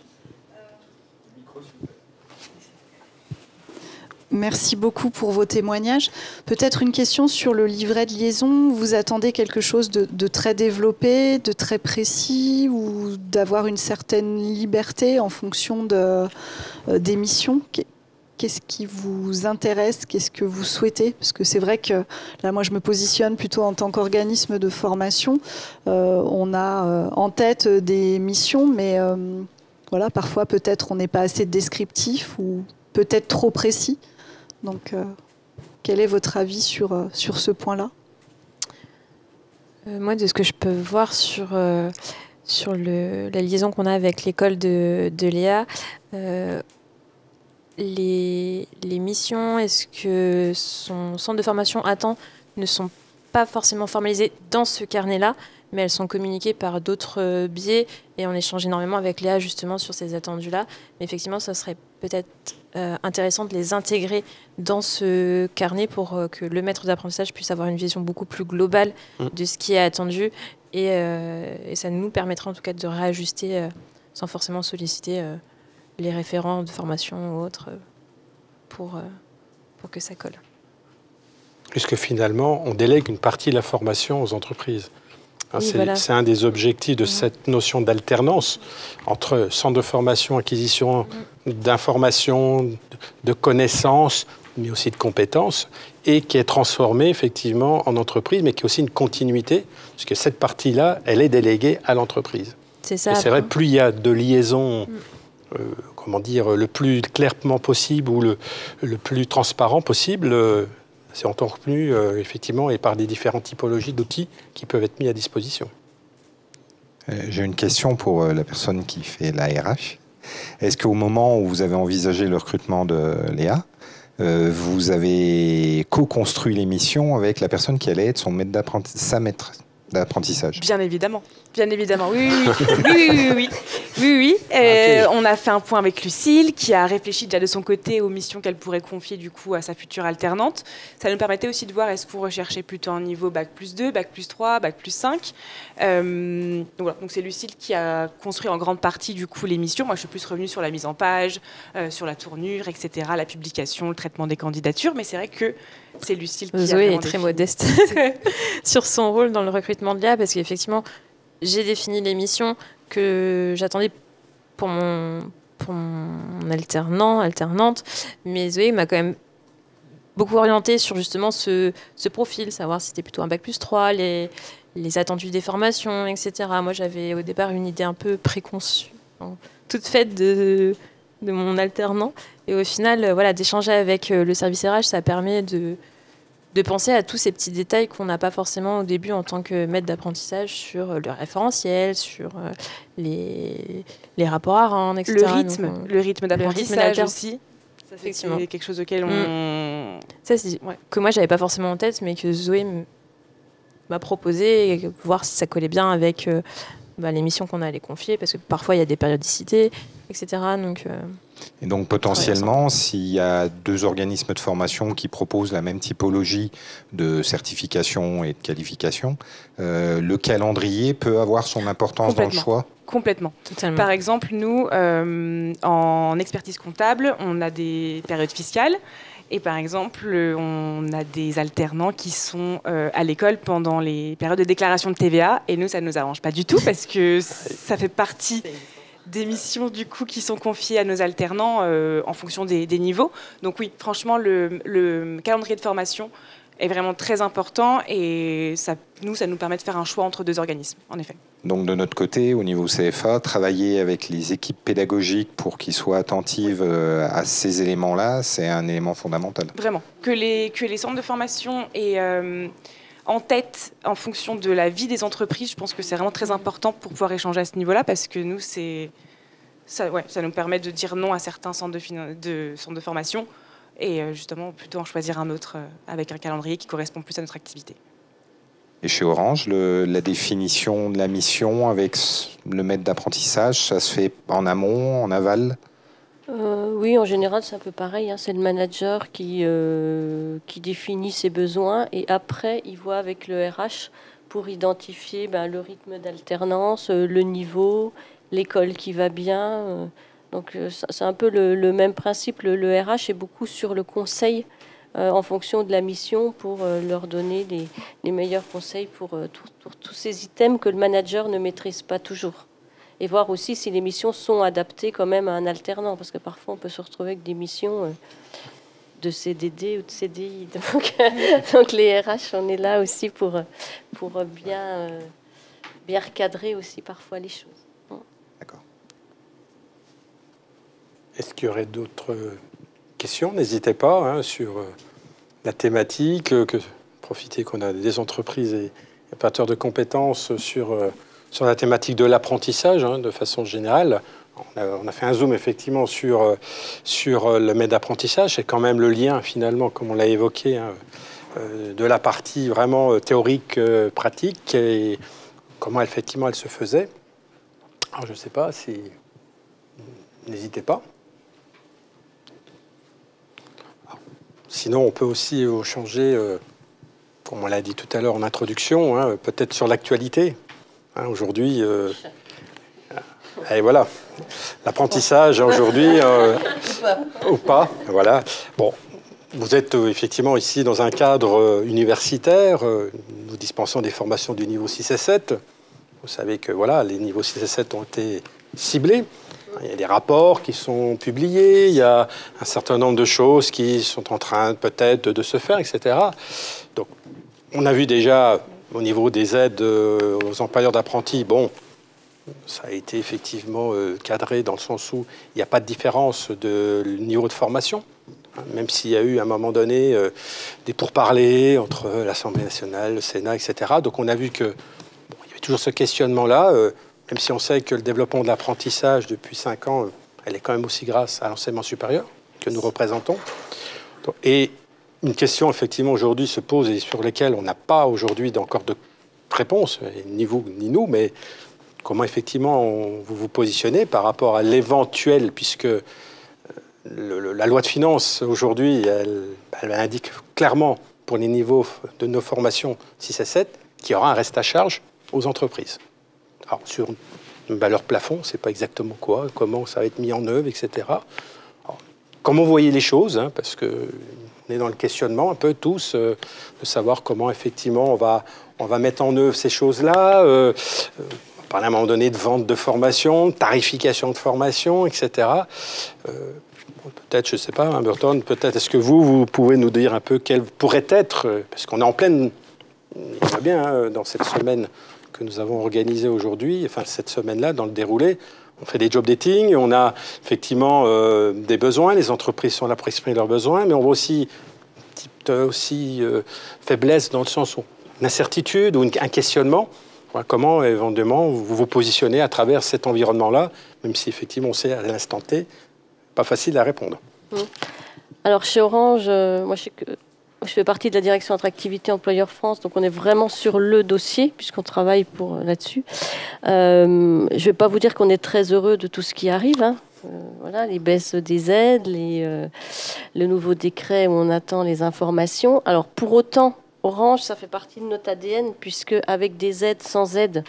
Merci beaucoup pour vos témoignages. Peut-être une question sur le livret de liaison. Vous attendez quelque chose de très développé, de très précis, ou d'avoir une certaine liberté en fonction des missions? Qu'est-ce qui vous intéresse? Qu'est-ce que vous souhaitez? Parce que c'est vrai que là, moi, je me positionne plutôt en tant qu'organisme de formation. On a en tête des missions, mais voilà, parfois, peut-être, on n'est pas assez descriptif ou peut-être trop précis. Donc, quel est votre avis sur ce point-là? Moi, de ce que je peux voir sur la liaison qu'on a avec l'école de Léa, les missions et ce que son centre de formation attend ne sont pas forcément formalisées dans ce carnet-là, mais elles sont communiquées par d'autres biais et on échange énormément avec Léa justement sur ces attendus-là. Mais effectivement, ça serait peut-être intéressant de les intégrer dans ce carnet pour que le maître d'apprentissage puisse avoir une vision beaucoup plus globale de ce qui est attendu et ça nous permettra en tout cas de réajuster sans forcément solliciter les référents de formation ou autres pour que ça colle. Puisque finalement, on délègue une partie de la formation aux entreprises. Oui, c'est un des objectifs de cette notion d'alternance entre centre de formation, acquisition d'informations, de connaissances, mais aussi de compétences, et qui est transformée effectivement en entreprise, mais qui est aussi une continuité, puisque cette partie-là, elle est déléguée à l'entreprise. C'est ça. Et c'est vrai, plus il y a de liaisons, comment dire, le plus clairement possible ou le plus transparent possible, c'est encore plus, effectivement, et par des différentes typologies d'outils qui peuvent être mis à disposition. J'ai une question pour la personne qui fait la RH. Est-ce qu'au moment où vous avez envisagé le recrutement de Léa, vous avez co-construit les missions avec la personne qui allait être son maître d'apprentissage? Bien évidemment. Bien évidemment, oui. On a fait un point avec Lucille, qui a réfléchi déjà de son côté aux missions qu'elle pourrait confier du coup à sa future alternante. Ça nous permettait aussi de voir est-ce qu'on recherchait plutôt un niveau Bac+2, Bac+3, Bac+5. Donc voilà, donc c'est Lucille qui a construit en grande partie du coup les missions. Moi, je suis plus revenue sur la mise en page, sur la tournure, etc., la publication, le traitement des candidatures. Mais c'est vrai que c'est Lucille qui Zoé est très modeste sur son rôle dans le recrutement de Léa, parce qu'effectivement, j'ai défini les missions que j'attendais pour mon alternante, mais Zoé m'a quand même beaucoup orientée sur justement ce profil, savoir si c'était plutôt un Bac+3, les attendus des formations, etc. Moi, j'avais au départ une idée un peu préconçue, toute faite de mon alternant, et au final, voilà, d'échanger avec le service RH, ça permet de penser à tous ces petits détails qu'on n'a pas forcément au début en tant que maître d'apprentissage sur le référentiel, sur les rapports à rendre, etc. Le rythme d'apprentissage aussi. Ça, c'est quelque chose auquel on... Ça, c'est que moi, j'avais pas forcément en tête, mais que Zoé m'a proposé, et voir si ça collait bien avec les missions qu'on allait confier, parce que parfois, il y a des périodicités, etc. Et donc potentiellement, s'il y a deux organismes de formation qui proposent la même typologie de certification et de qualification, le calendrier peut avoir son importance dans le choix? Complètement. Totalement. Par exemple, nous, en expertise comptable, on a des périodes fiscales. Et par exemple, on a des alternants qui sont à l'école pendant les périodes de déclaration de TVA. Et nous, ça ne nous arrange pas du tout, parce que ça fait partie des missions du coup qui sont confiées à nos alternants en fonction des niveaux. Donc oui, franchement, le calendrier de formation est vraiment très important, et ça nous permet de faire un choix entre deux organismes, en effet. Donc de notre côté, au niveau CFA, travailler avec les équipes pédagogiques pour qu'ils soient attentives à ces éléments-là, c'est un élément fondamental. Vraiment. Que les centres de formation aient en tête en fonction de la vie des entreprises. Je pense que c'est vraiment très important pour pouvoir échanger à ce niveau-là, parce que nous, ça nous permet de dire non à certains centres de formation et justement plutôt en choisir un autre avec un calendrier qui correspond plus à notre activité. Et chez Orange, la définition de la mission avec le maître d'apprentissage, ça se fait en amont, en aval? Oui, en général, c'est un peu pareil, hein. C'est le manager qui définit ses besoins et après, il voit avec le RH pour identifier le rythme d'alternance, le niveau, l'école qui va bien. Donc, c'est un peu le même principe. Le RH est beaucoup sur le conseil en fonction de la mission pour leur donner les meilleurs conseils pour tous ces items que le manager ne maîtrise pas toujours. Et voir aussi si les missions sont adaptées quand même à un alternant, parce que parfois on peut se retrouver avec des missions de CDD ou de CDI. Donc les RH, on est là aussi pour bien recadrer aussi parfois les choses. D'accord. Est-ce qu'il y aurait d'autres questions? N'hésitez pas sur la thématique, profitez qu'on a des entreprises et opérateurs de compétences sur la thématique de l'apprentissage, de façon générale. On a fait un zoom effectivement sur le maître d'apprentissage. C'est quand même le lien finalement, comme on l'a évoqué, de la partie vraiment théorique, pratique, et comment effectivement elle se faisait. Alors je ne sais pas si... N'hésitez pas. Sinon, on peut aussi changer, comme on l'a dit tout à l'heure en introduction, peut-être sur l'actualité. Aujourd'hui, et voilà, l'apprentissage aujourd'hui, ou pas, voilà. Bon, vous êtes effectivement ici dans un cadre universitaire, nous dispensons des formations du niveau 6 et 7. Vous savez que voilà, les niveaux 6 et 7 ont été ciblés. Il y a des rapports qui sont publiés, il y a un certain nombre de choses qui sont en train peut-être de se faire, etc. Donc, on a vu déjà au niveau des aides aux employeurs d'apprentis, bon, ça a été effectivement cadré dans le sens où il n'y a pas de différence de niveau de formation, même s'il y a eu à un moment donné des pourparlers entre l'Assemblée nationale, le Sénat, etc. Donc on a vu que il y avait toujours ce questionnement-là, même si on sait que le développement de l'apprentissage depuis 5 ans, elle est quand même aussi grâce à l'enseignement supérieur que nous représentons. Et une question, effectivement, aujourd'hui se pose et sur laquelle on n'a pas aujourd'hui encore de réponse, ni vous ni nous, mais comment, effectivement, vous vous positionnez par rapport à l'éventuel, puisque la loi de finances, aujourd'hui, elle indique clairement, pour les niveaux de nos formations 6 et 7, qu'il y aura un reste à charge aux entreprises. Alors, sur une valeur plafond, c'est pas exactement quoi, comment ça va être mis en œuvre, etc. Alors, comment vous voyez les choses, parce que on est dans le questionnement un peu tous, de savoir comment effectivement on va mettre en œuvre ces choses-là, on parle à un moment donné de vente de formation, de tarification de formation, etc. Peut-être, je ne sais pas, Burton, peut-être, est-ce que vous pouvez nous dire un peu quel pourrait être, parce qu'on est en pleine, il va bien, dans cette semaine que nous avons organisée aujourd'hui, enfin cette semaine-là, dans le déroulé, on fait des job dating, on a effectivement des besoins, les entreprises sont là pour exprimer leurs besoins, mais on voit aussi faiblesse dans le sens où une incertitude ou un questionnement. Voilà, comment éventuellement vous vous positionnez à travers cet environnement-là, même si effectivement on sait à l'instant T, pas facile à répondre. Alors chez Orange, moi je fais partie de la direction attractivité employeur France, donc on est vraiment sur le dossier puisqu'on travaille là-dessus. Je ne vais pas vous dire qu'on est très heureux de tout ce qui arrive. Voilà, les baisses des aides, le nouveau décret où on attend les informations. Alors pour autant, Orange, ça fait partie de notre ADN puisque avec des aides, sans aides,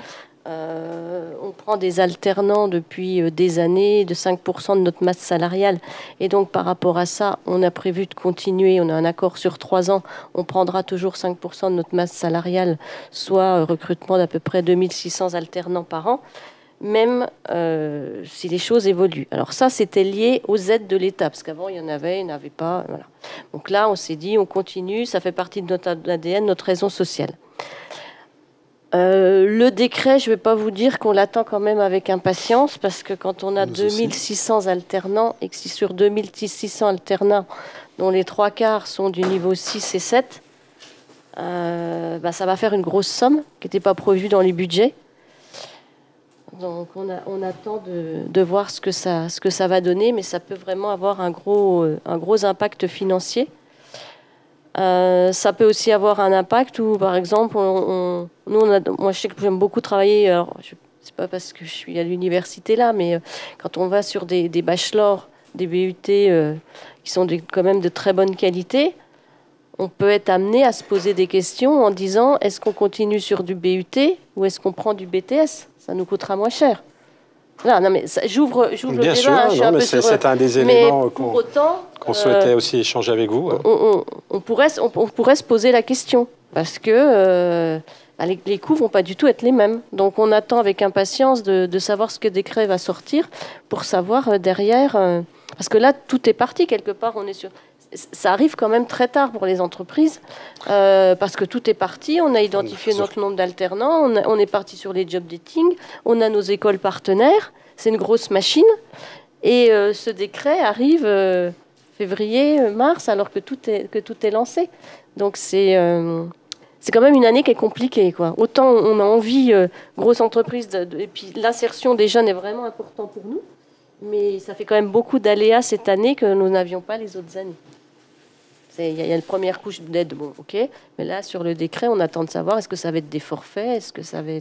on prend des alternants depuis des années, de 5% de notre masse salariale. Et donc, par rapport à ça, on a prévu de continuer. On a un accord sur 3 ans. On prendra toujours 5% de notre masse salariale, soit recrutement d'à peu près 2600 alternants par an, même si les choses évoluent. Alors ça, c'était lié aux aides de l'État, parce qu'avant, il y en avait, il n'y en avait pas. Voilà. Donc là, on s'est dit, on continue. Ça fait partie de notre ADN, notre raison sociale. Le décret, je ne vais pas vous dire qu'on l'attend quand même avec impatience, parce que quand on a 2600 alternants, et que si sur 2600 alternants, dont les 3 quarts sont du niveau 6 et 7, ça va faire une grosse somme qui n'était pas prévue dans les budgets. Donc on attend de voir ce que ça va donner, mais ça peut vraiment avoir un gros impact financier. Ça peut aussi avoir un impact où, par exemple, moi je sais que j'aime beaucoup travailler, alors, c'est pas parce que je suis à l'université là, mais quand on va sur des bachelors, des BUT qui sont quand même de très bonne qualité, on peut être amené à se poser des questions en disant est-ce qu'on continue sur du BUT ou est-ce qu'on prend du BTS? Ça nous coûtera moins cher. Là, non, mais j'ouvre le débat. Bien sûr, c'est un des éléments qu'on souhaitait aussi échanger avec vous. On pourrait se poser la question parce que les coûts vont pas du tout être les mêmes. Donc on attend avec impatience de savoir ce que décret va sortir pour savoir derrière. Parce que là, tout est parti quelque part. On est sur. Ça arrive quand même très tard pour les entreprises parce que tout est parti. On a identifié notre nombre d'alternants. On est parti sur les job dating. On a nos écoles partenaires. C'est une grosse machine. Et ce décret arrive février, mars, alors que tout est lancé. Donc c'est quand même une année qui est compliquée, quoi. Autant on a envie, grosse entreprise, et puis l'insertion des jeunes est vraiment important pour nous. Mais ça fait quand même beaucoup d'aléas cette année que nous n'avions pas les autres années. Il y a une première couche d'aide, bon, ok. Mais là, sur le décret, on attend de savoir est-ce que ça va être des forfaits, est-ce que ça va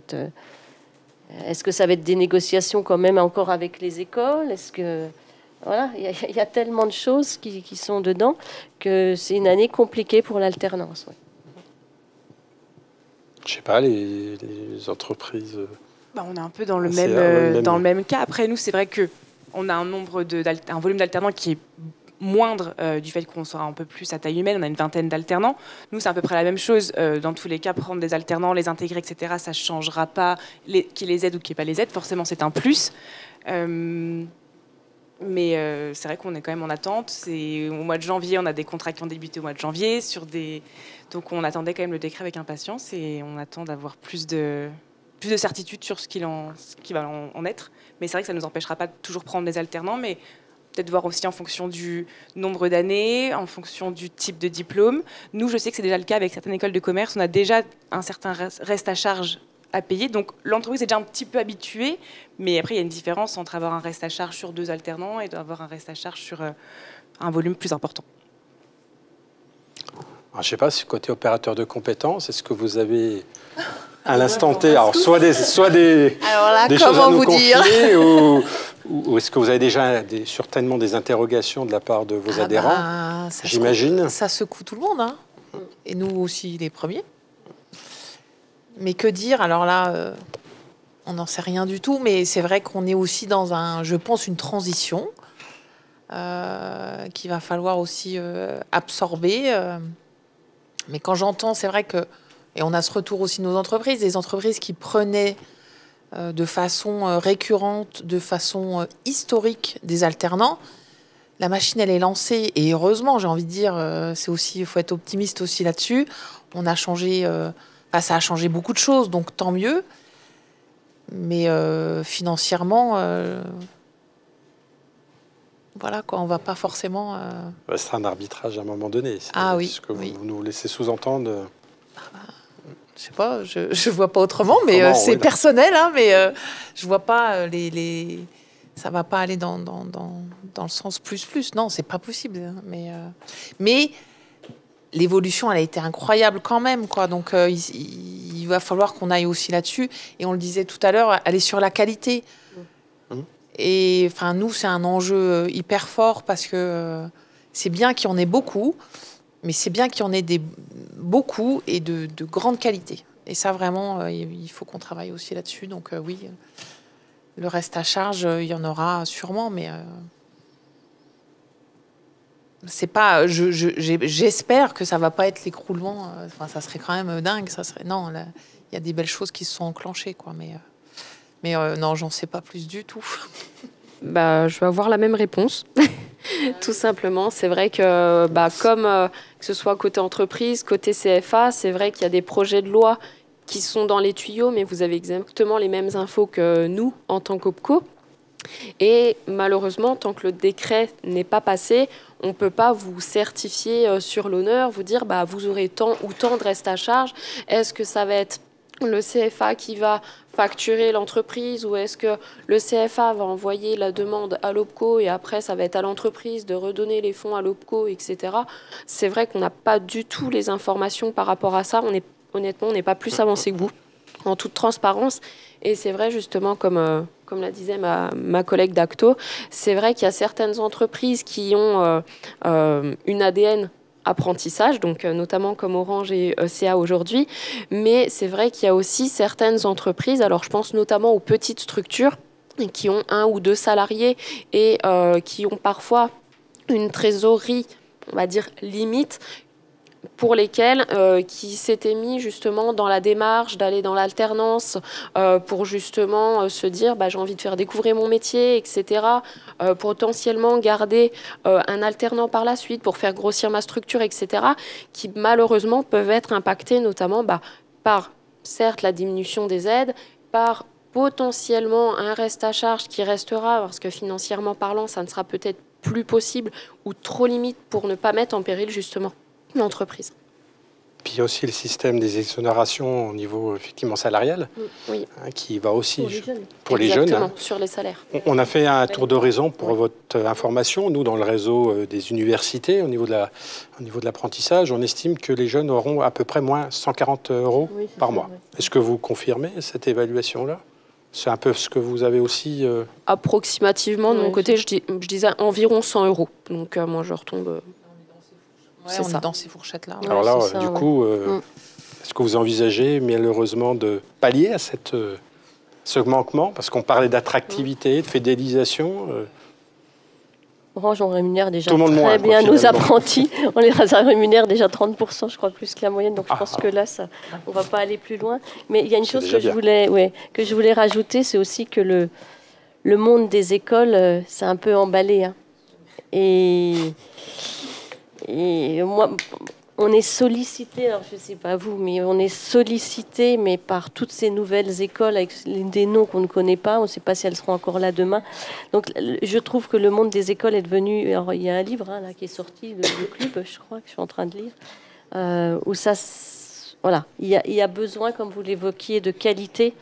être des négociations quand même encore avec les écoles, est-ce que voilà, il y a tellement de choses qui sont dedans que c'est une année compliquée pour l'alternance. Ouais. Je sais pas, les entreprises. On est un peu dans le même cas. Après, nous, c'est vrai que on a un volume d'alternants qui est moindre du fait qu'on soit un peu plus à taille humaine. On a une vingtaine d'alternants. Nous, c'est à peu près la même chose. Dans tous les cas, prendre des alternants, les intégrer, etc., ça ne changera pas qui les aide ou qui pas les aide. Forcément, c'est un plus. Mais c'est vrai qu'on est quand même en attente. Au mois de janvier, on a des contrats qui ont débuté au mois de janvier. Donc, on attendait quand même le décret avec impatience et on attend d'avoir plus de certitude sur ce qui va en être. Mais c'est vrai que ça ne nous empêchera pas de toujours prendre des alternants, mais peut-être voir aussi en fonction du nombre d'années, en fonction du type de diplôme. Nous, je sais que c'est déjà le cas avec certaines écoles de commerce. On a déjà un certain reste à charge à payer. Donc, l'entreprise est déjà un petit peu habituée. Mais après, il y a une différence entre avoir un reste à charge sur 2 alternants et avoir un reste à charge sur un volume plus important. Alors, je ne sais pas, si côté opérateur de compétences, est-ce que vous avez à l'instant T, alors soit des choses à nous confier ou est-ce que vous avez déjà certainement des interrogations de la part de vos adhérents, j'imagine. Ça secoue tout le monde, hein. Et nous aussi les premiers. Mais que dire? Alors là, on n'en sait rien du tout, mais c'est vrai qu'on est aussi dans je pense, une transition qu'il va falloir aussi absorber. Mais quand j'entends, c'est vrai que, et on a ce retour aussi de nos entreprises, des entreprises qui prenaient de façon récurrente, de façon historique des alternants. La machine, elle est lancée, et heureusement, j'ai envie de dire, il faut être optimiste aussi là-dessus. On a changé, ça a changé beaucoup de choses, donc tant mieux. Mais financièrement, voilà quoi, on va pas forcément. Ce sera un arbitrage à un moment donné. Oui. Ce que vous nous laissez sous-entendre. Je sais pas, je vois pas autrement, mais c'est personnel, hein, mais je vois pas ça va pas aller dans le sens plus. Non, c'est pas possible. Hein, mais l'évolution, elle a été incroyable quand même, quoi. Donc il va falloir qu'on aille aussi là-dessus. Et on le disait tout à l'heure, aller sur la qualité. Et enfin, nous, c'est un enjeu hyper fort parce que c'est bien qu'il y en ait beaucoup. Mais c'est bien qu'il y en ait beaucoup et de grande qualité. Et ça, vraiment, il faut qu'on travaille aussi là-dessus. Donc oui, le reste à charge, il y en aura sûrement, mais c'est pas. J'espère que ça va pas être l'écroulement. Enfin, ça serait quand même dingue. Non, il y a des belles choses qui se sont enclenchées, quoi. Mais non, j'en sais pas plus du tout. Je vais avoir la même réponse. Tout simplement, c'est vrai que comme que ce soit côté entreprise, côté CFA, c'est vrai qu'il y a des projets de loi qui sont dans les tuyaux, mais vous avez exactement les mêmes infos que nous en tant qu'OPCO. Et malheureusement, tant que le décret n'est pas passé, on ne peut pas vous certifier sur l'honneur, vous dire vous aurez tant ou tant de reste à charge. Est-ce que ça va être le CFA qui va facturer l'entreprise ou est-ce que le CFA va envoyer la demande à l'OPCO et après ça va être à l'entreprise de redonner les fonds à l'OPCO, etc. C'est vrai qu'on n'a pas du tout les informations par rapport à ça. Honnêtement, on n'est pas plus avancé que vous, en toute transparence. Et c'est vrai, justement, comme la disait ma collègue d'Acto, c'est vrai qu'il y a certaines entreprises qui ont une ADN apprentissage, donc notamment comme Orange et CA aujourd'hui, mais c'est vrai qu'il y a aussi certaines entreprises, alors je pense notamment aux petites structures, qui ont 1 ou 2 salariés et qui ont parfois une trésorerie, on va dire, limite, pour lesquels qui s'étaient mis justement dans la démarche d'aller dans l'alternance pour justement se dire j'ai envie de faire découvrir mon métier, etc. Potentiellement garder un alternant par la suite pour faire grossir ma structure, etc. qui malheureusement peuvent être impactés notamment par certes la diminution des aides, par potentiellement un reste à charge qui restera parce que financièrement parlant ça ne sera peut-être plus possible ou trop limite pour ne pas mettre en péril justement l'entreprise. Puis il y a aussi le système des exonérations au niveau effectivement salarial, oui. Qui va aussi pour les jeunes. Exactement, sur les salaires. On a fait un tour d'horizon pour votre information. Nous, dans le réseau des universités, au niveau de l'apprentissage, on estime que les jeunes auront à peu près moins 140 € par mois. Est-ce que vous confirmez cette évaluation-là? C'est un peu ce que vous avez aussi... Approximativement, de mon côté, je disais environ 100 €. Donc moi, je retombe... Ouais, on est dans ces fourchettes-là. Alors là, du coup, est-ce que vous envisagez malheureusement de pallier à ce manquement? Parce qu'on parlait d'attractivité, de fidélisation. Orange, on rémunère déjà très bien nos apprentis. On les rémunère déjà 30%, je crois, plus que la moyenne. Donc je pense que là, on ne va pas aller plus loin. Mais il y a une chose que je voulais rajouter, c'est aussi que le monde des écoles, c'est un peu emballé. Hein. Et moi, on est sollicité, alors je ne sais pas vous, mais on est sollicité par toutes ces nouvelles écoles avec des noms qu'on ne connaît pas. On ne sait pas si elles seront encore là demain. Donc je trouve que le monde des écoles est devenu... Alors, il y a un livre là, qui est sorti, le Club, je crois, que je suis en train de lire, où ça... Voilà, il y a besoin, comme vous l'évoquiez, de qualité.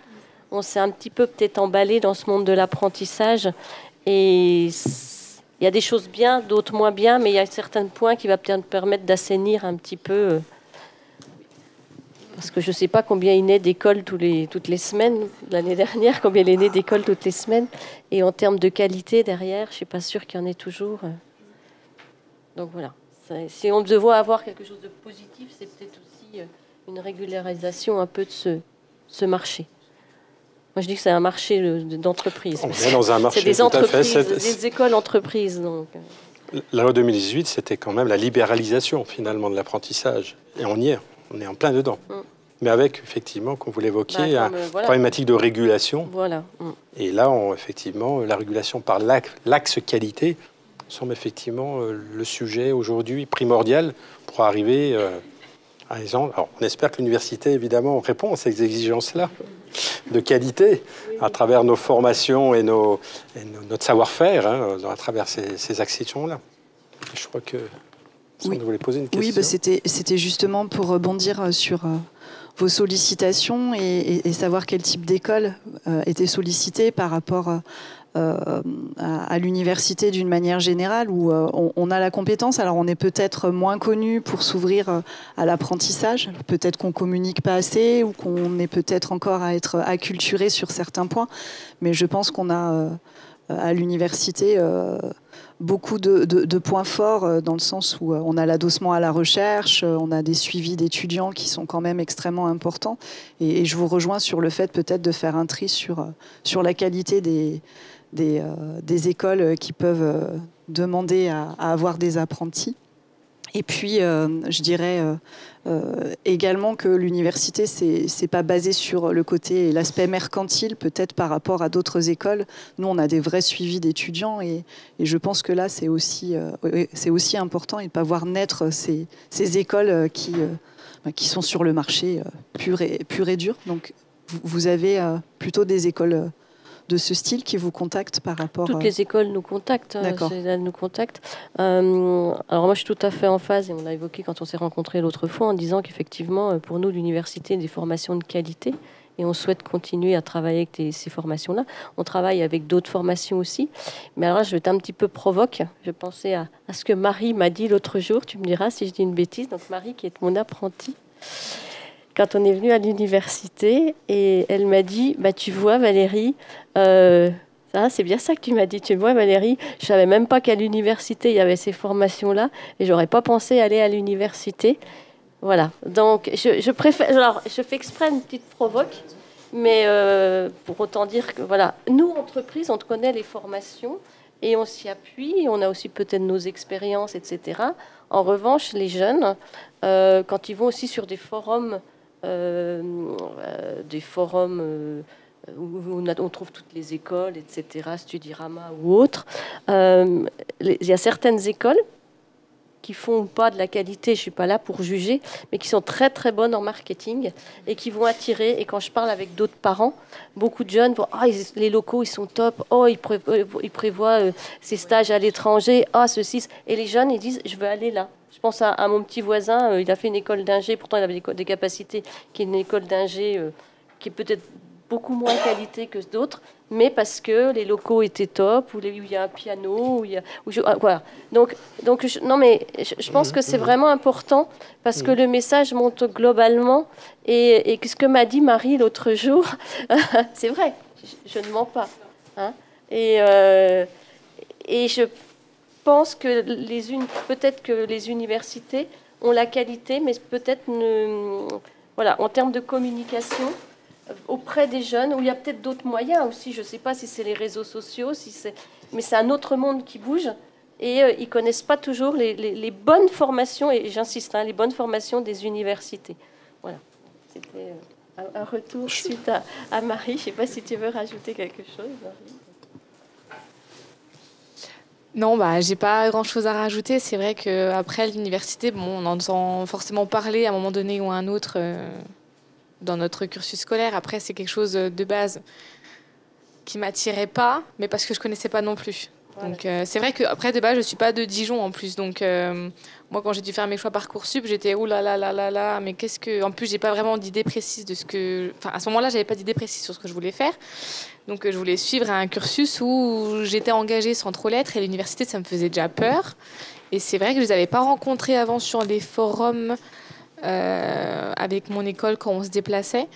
On s'est un petit peu peut-être emballé dans ce monde de l'apprentissage et... Il y a des choses bien, d'autres moins bien, mais il y a certains points qui vont peut-être permettre d'assainir un petit peu. Parce que je ne sais pas combien il naît d'écoles toutes les semaines. L'année dernière, combien il est né d'écoles toutes les semaines. Et en termes de qualité derrière, je ne suis pas sûre qu'il y en ait toujours. Donc voilà. Si on devait avoir quelque chose de positif, c'est peut-être aussi une régularisation un peu de ce marché. Moi, je dis que c'est un marché d'entreprise. On est dans un marché, c'est des tout entreprises, à fait. Des écoles entreprises. Donc. La loi 2018, c'était quand même la libéralisation, finalement, de l'apprentissage. Et on y est, on est en plein dedans. Mais avec, effectivement, comme vous l'évoquiez, une problématique de régulation. Voilà. Et là, effectivement, la régulation par l'axe qualité semble effectivement le sujet aujourd'hui primordial pour arriver à exemple. Alors, on espère que l'université, évidemment, répond à ces exigences-là de qualité à travers nos formations et notre savoir-faire, à travers ces actions-là. Je crois que ça nous voulait poser une question. Oui, c'était justement pour rebondir sur vos sollicitations et savoir quel type d'école était sollicité par rapport à l'université d'une manière générale, où on a la compétence. Alors on est peut-être moins connu pour s'ouvrir à l'apprentissage, peut-être qu'on communique pas assez ou qu'on est peut-être encore à être acculturé sur certains points, mais je pense qu'on a à l'université beaucoup de points forts dans le sens où on a l'adossement à la recherche, on a des suivis d'étudiants qui sont quand même extrêmement importants, et je vous rejoins sur le fait peut-être de faire un tri sur la qualité des écoles qui peuvent demander à avoir des apprentis. Et puis, je dirais également que l'université, c'est pas basé sur le côté et l'aspect mercantile, peut-être par rapport à d'autres écoles. Nous, on a des vrais suivis d'étudiants, et je pense que là, c'est aussi important, et de pas voir naître ces écoles qui sont sur le marché pur et dur. Donc, vous avez plutôt des écoles de ce style qui vous contactent par rapport Toutes les écoles nous contactent. D'accord. Elles nous contactent. Alors moi, je suis tout à fait en phase, et on l'a évoqué quand on s'est rencontrés l'autre fois, en disant qu'effectivement, pour nous, l'université, des formations de qualité, et on souhaite continuer à travailler avec ces formations-là. On travaille avec d'autres formations aussi. Mais alors là, je vais être un petit peu provoque. Je pensais à ce que Marie m'a dit l'autre jour. Tu me diras si je dis une bêtise. Donc Marie, qui est mon apprentie, quand on est venu à l'université, et elle m'a dit, bah, tu vois Valérie, c'est bien ça que tu m'as dit, tu vois Valérie, je savais même pas qu'à l'université il y avait ces formations-là, et j'aurais pas pensé aller à l'université. Voilà, donc je préfère, alors je fais exprès une petite provoque, mais pour autant dire que voilà, nous entreprises, on connaît les formations et on s'y appuie, on a aussi peut-être nos expériences, etc. En revanche, les jeunes, quand ils vont aussi sur des forums où on trouve toutes les écoles, etc., Studirama ou autres, il y a certaines écoles qui font pas de la qualité, je suis pas là pour juger, mais qui sont très très bonnes en marketing et qui vont attirer. Et quand je parle avec d'autres parents, beaucoup de jeunes vont les locaux ils sont top, ils prévoient ces stages à l'étranger, ceci. Et les jeunes ils disent je veux aller là. Je pense à mon petit voisin, il a fait une école d'ingé, pourtant il avait des capacités, qui est une école d'ingé qui est peut-être beaucoup moins qualité que d'autres, mais parce que les locaux étaient top, où il y a un piano, voilà. Donc je pense que c'est vraiment important, parce que le message monte globalement, et ce que m'a dit Marie l'autre jour, c'est vrai, je ne mens pas. Hein, et je pense que peut-être que les universités ont la qualité, mais peut-être voilà, en termes de communication, auprès des jeunes, où il y a peut-être d'autres moyens aussi, je ne sais pas si c'est les réseaux sociaux, mais c'est un autre monde qui bouge, et ils ne connaissent pas toujours les bonnes formations, et j'insiste, les bonnes formations des universités. Voilà, c'était un retour suite à Marie. Je ne sais pas si tu veux rajouter quelque chose, Marie. Non, j'ai pas grand-chose à rajouter. C'est vrai qu'après l'université, on entend forcément parler à un moment donné ou à un autre dans notre cursus scolaire. Après, c'est quelque chose de base qui m'attirait pas, mais parce que je connaissais pas non plus. Voilà. Donc, c'est vrai qu'après, de base, je suis pas de Dijon en plus. Donc, moi, quand j'ai dû faire mes choix Parcoursup, j'étais oh là là là là là, mais qu'est-ce que. En plus, j'ai pas vraiment d'idée précise de ce que. Enfin, à ce moment-là, j'avais pas d'idée précise sur ce que je voulais faire. Donc, je voulais suivre un cursus où j'étais engagée sans trop l'être, et l'université, ça me faisait déjà peur. Et c'est vrai que je les avais pas rencontrés avant sur des forums. Avec mon école quand on se déplaçait.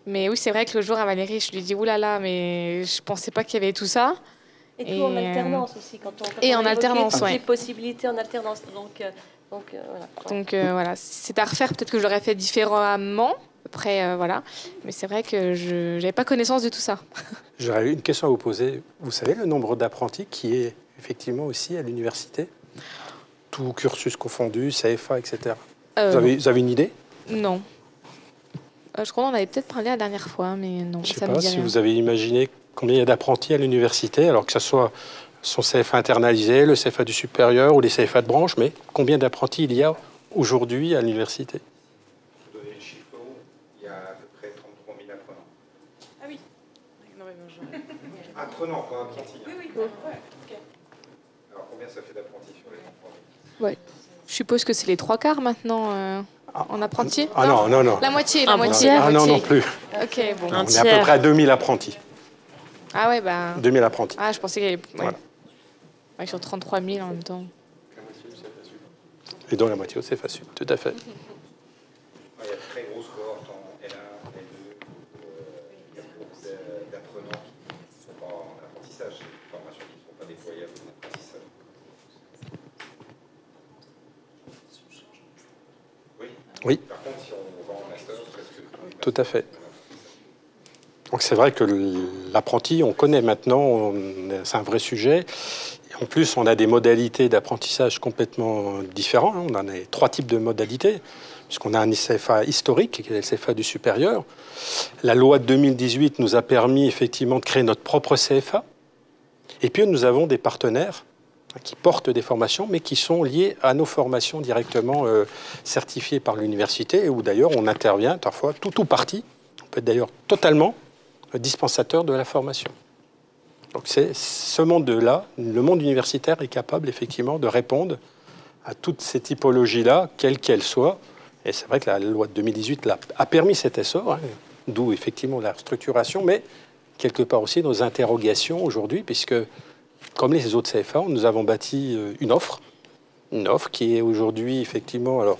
Mais oui, c'est vrai que le jour à Valérie, je lui ai dit oulala, mais je pensais pas qu'il y avait tout ça. Et tout en alternance aussi, quand et en alternance, toutes les possibilités en alternance. Voilà. Donc voilà, si c'était à refaire, peut-être que je l'aurais fait différemment. Après, voilà. Mais c'est vrai que je n'avais pas connaissance de tout ça. J'aurais une question à vous poser. Vous savez le nombre d'apprentis qui est effectivement aussi à l'université? Tout cursus confondu, CFA, etc. Vous avez une idée? Non. Je crois qu'on en avait peut-être parlé la dernière fois, mais non. Je ne sais pas si vous avez imaginé combien il y a d'apprentis à l'université, alors que ce soit son CFA internalisé, le CFA du supérieur ou les CFA de branche, mais combien d'apprentis il y a aujourd'hui à l'université? Pour donner le chiffre, il y a à peu près 33 000 apprenants. Ah oui. Apprenants, pas apprentis. Oui. Ouais, okay. Alors combien ça fait d'apprentis sur les 33 000? Ouais. Je suppose que c'est les 3/4 maintenant en apprentis. Ah non. La moitié. Non plus. Ok, bon. On est à peu près à 2000 apprentis. Ah ouais, 2000 apprentis. Ah, je pensais qu'il y avait... Voilà. Ouais, sur 33 000 en même temps. Et donc la moitié au CFA Sup, tout à fait. Il y a de très grosses cohortes en L1, L2. Il y a beaucoup d'apprenants qui ne sont pas en apprentissage, des formations qui ne sont pas déployables en apprentissage. Oui. Par contre, si on va en master, presque tout à fait. Donc c'est vrai que l'apprenti, on connaît maintenant, c'est un vrai sujet. Et en plus, on a des modalités d'apprentissage complètement différentes. On en a 3 types de modalités, puisqu'on a un CFA historique, qui est le CFA du supérieur. La loi de 2018 nous a permis effectivement de créer notre propre CFA. Et puis nous avons des partenaires qui portent des formations, mais qui sont liés à nos formations directement certifiées par l'université, et où d'ailleurs on intervient parfois tout ou partie, on peut être d'ailleurs totalement dispensateur de la formation. Donc c'est ce monde-là, le monde universitaire est capable effectivement de répondre à toutes ces typologies-là, quelles qu'elles soient. Et c'est vrai que la loi de 2018 a permis cet essor, hein, d'où effectivement la structuration, mais quelque part aussi nos interrogations aujourd'hui, puisque comme les autres CFA, nous avons bâti une offre qui est aujourd'hui effectivement alors,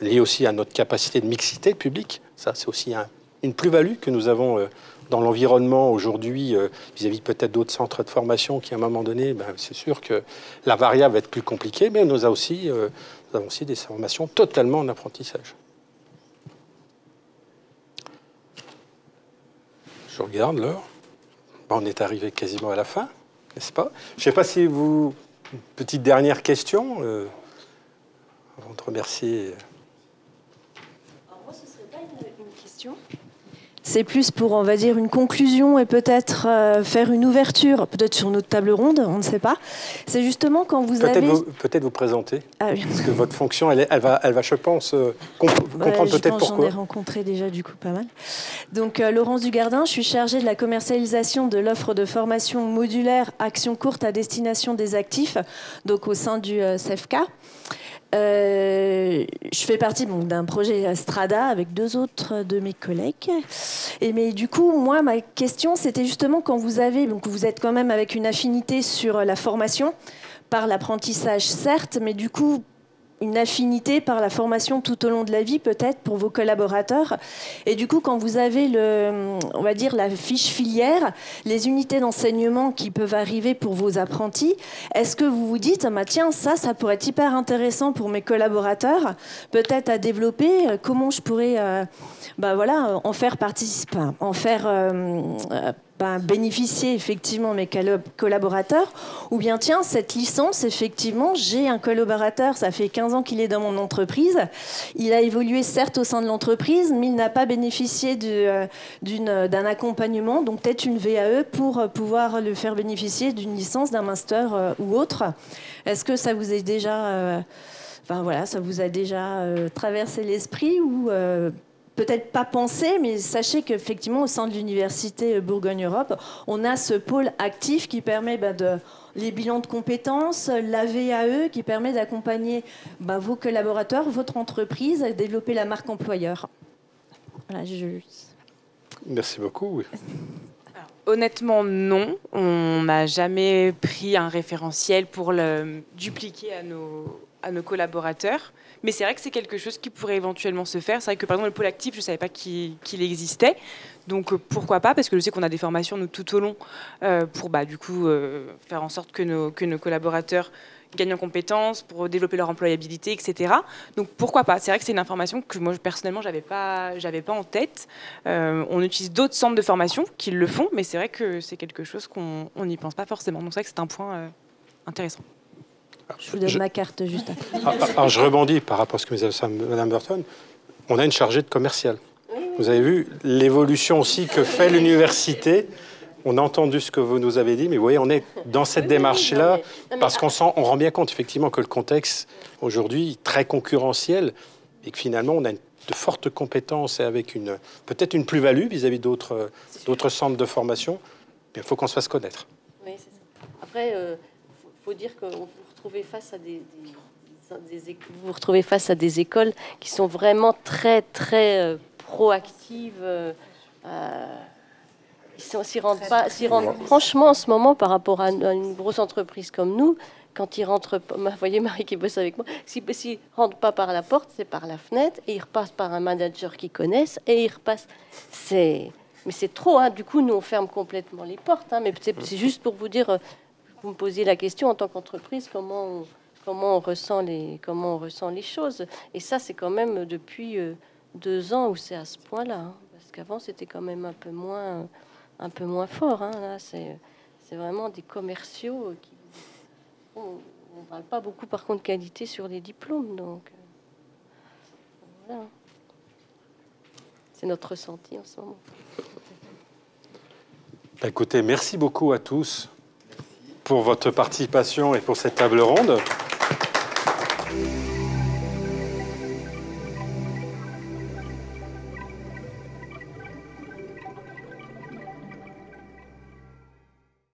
liée aussi à notre capacité de mixité publique. Ça, c'est aussi une plus-value que nous avons dans l'environnement aujourd'hui, vis-à-vis peut-être d'autres centres de formation qui, à un moment donné, c'est sûr que la variable va être plus compliquée, mais nous avons aussi des formations totalement en apprentissage. Je regarde l'heure. On est arrivé quasiment à la fin, n'est-ce pas? Je ne sais pas si vous... Une petite dernière question, avant de remercier... Alors moi, ce ne serait pas une question. C'est plus pour, on va dire, une conclusion et peut-être faire une ouverture, peut-être sur notre table ronde, on ne sait pas. C'est justement quand vous avez... Peut-être vous présenter, ah, oui. Parce que votre fonction, elle va je pense, comprendre peut-être pourquoi. J'en ai rencontré déjà, du coup, pas mal. Donc, Laurence Dugardin, je suis chargée de la commercialisation de l'offre de formation modulaire Action courte à destination des actifs, donc au sein du CEFK. Je fais partie d'un projet Strada avec 2 autres de mes collègues. Mais du coup, moi, ma question, c'était justement quand vous êtes quand même avec une affinité sur la formation, par l'apprentissage, certes, mais du coup, une affinité par la formation tout au long de la vie, peut-être, pour vos collaborateurs. Et du coup, quand vous avez, on va dire, la fiche filière, les unités d'enseignement qui peuvent arriver pour vos apprentis, est-ce que vous vous dites, tiens, ça pourrait être hyper intéressant pour mes collaborateurs, peut-être à développer, comment je pourrais en faire participer, bénéficier effectivement mes collaborateurs, ou bien tiens, cette licence, effectivement, j'ai un collaborateur, ça fait 15 ans qu'il est dans mon entreprise, il a évolué certes au sein de l'entreprise, mais il n'a pas bénéficié d'un accompagnement, donc peut-être une VAE pour pouvoir le faire bénéficier d'une licence, d'un master ou autre. Est-ce que ça vous est déjà, ça vous a déjà traversé l'esprit ou peut-être pas pensé, mais sachez qu'effectivement, au sein de l'Université Bourgogne-Europe, on a ce pôle actif qui permet les bilans de compétences, la VAE qui permet d'accompagner vos collaborateurs, votre entreprise, à développer la marque employeur. Voilà, Merci beaucoup. Oui. Alors, honnêtement, non. On n'a jamais pris un référentiel pour le dupliquer à nos collaborateurs. Mais c'est vrai que c'est quelque chose qui pourrait éventuellement se faire. C'est vrai que par exemple le pôle actif, je ne savais pas qu'il existait. Donc pourquoi pas, parce que je sais qu'on a des formations nous, tout au long pour faire en sorte que nos collaborateurs gagnent en compétences, pour développer leur employabilité, etc. Donc pourquoi pas. C'est vrai que c'est une information que moi personnellement j'avais pas en tête. On utilise d'autres centres de formation qui le font, mais c'est vrai que c'est quelque chose qu'on n'y pense pas forcément. Donc c'est vrai que c'est un point intéressant. Je vous donne ma carte juste après. Alors, je rebondis par rapport à ce que vous avez dit, Mme Burton. On a une chargée de commercial. Vous avez vu l'évolution aussi que fait l'université. On a entendu ce que vous nous avez dit, mais vous voyez, on est dans cette démarche-là parce qu'on rend bien compte effectivement que le contexte aujourd'hui est très concurrentiel et que finalement on a de fortes compétences et avec peut-être une plus-value vis-à-vis d'autres centres de formation. Il faut qu'on se fasse connaître. Oui, c'est ça. Après, faut dire que vous retrouvez face à des écoles qui sont vraiment très très proactives. S'y rendent pas. Franchement, en ce moment, par rapport à une grosse entreprise comme nous, quand ils rentrent, vous voyez Marie qui bosse avec moi, s'ils ne rentrent pas par la porte, c'est par la fenêtre, et ils repassent par un manager qu'ils connaissent, et ils repassent. Mais c'est trop. Hein. Du coup, nous on ferme complètement les portes. Hein. Mais c'est juste pour vous dire. Vous me posiez la question en tant qu'entreprise, comment on ressent les choses. Et ça, c'est quand même depuis 2 ans où c'est à ce point-là. Hein, parce qu'avant, c'était quand même un peu moins fort. Hein, là, c'est vraiment des commerciaux qui... On ne parle pas beaucoup, par contre, qualité sur les diplômes. Donc, voilà. C'est notre ressenti en ce moment. Écoutez, merci beaucoup à tous pour votre participation et pour cette table ronde.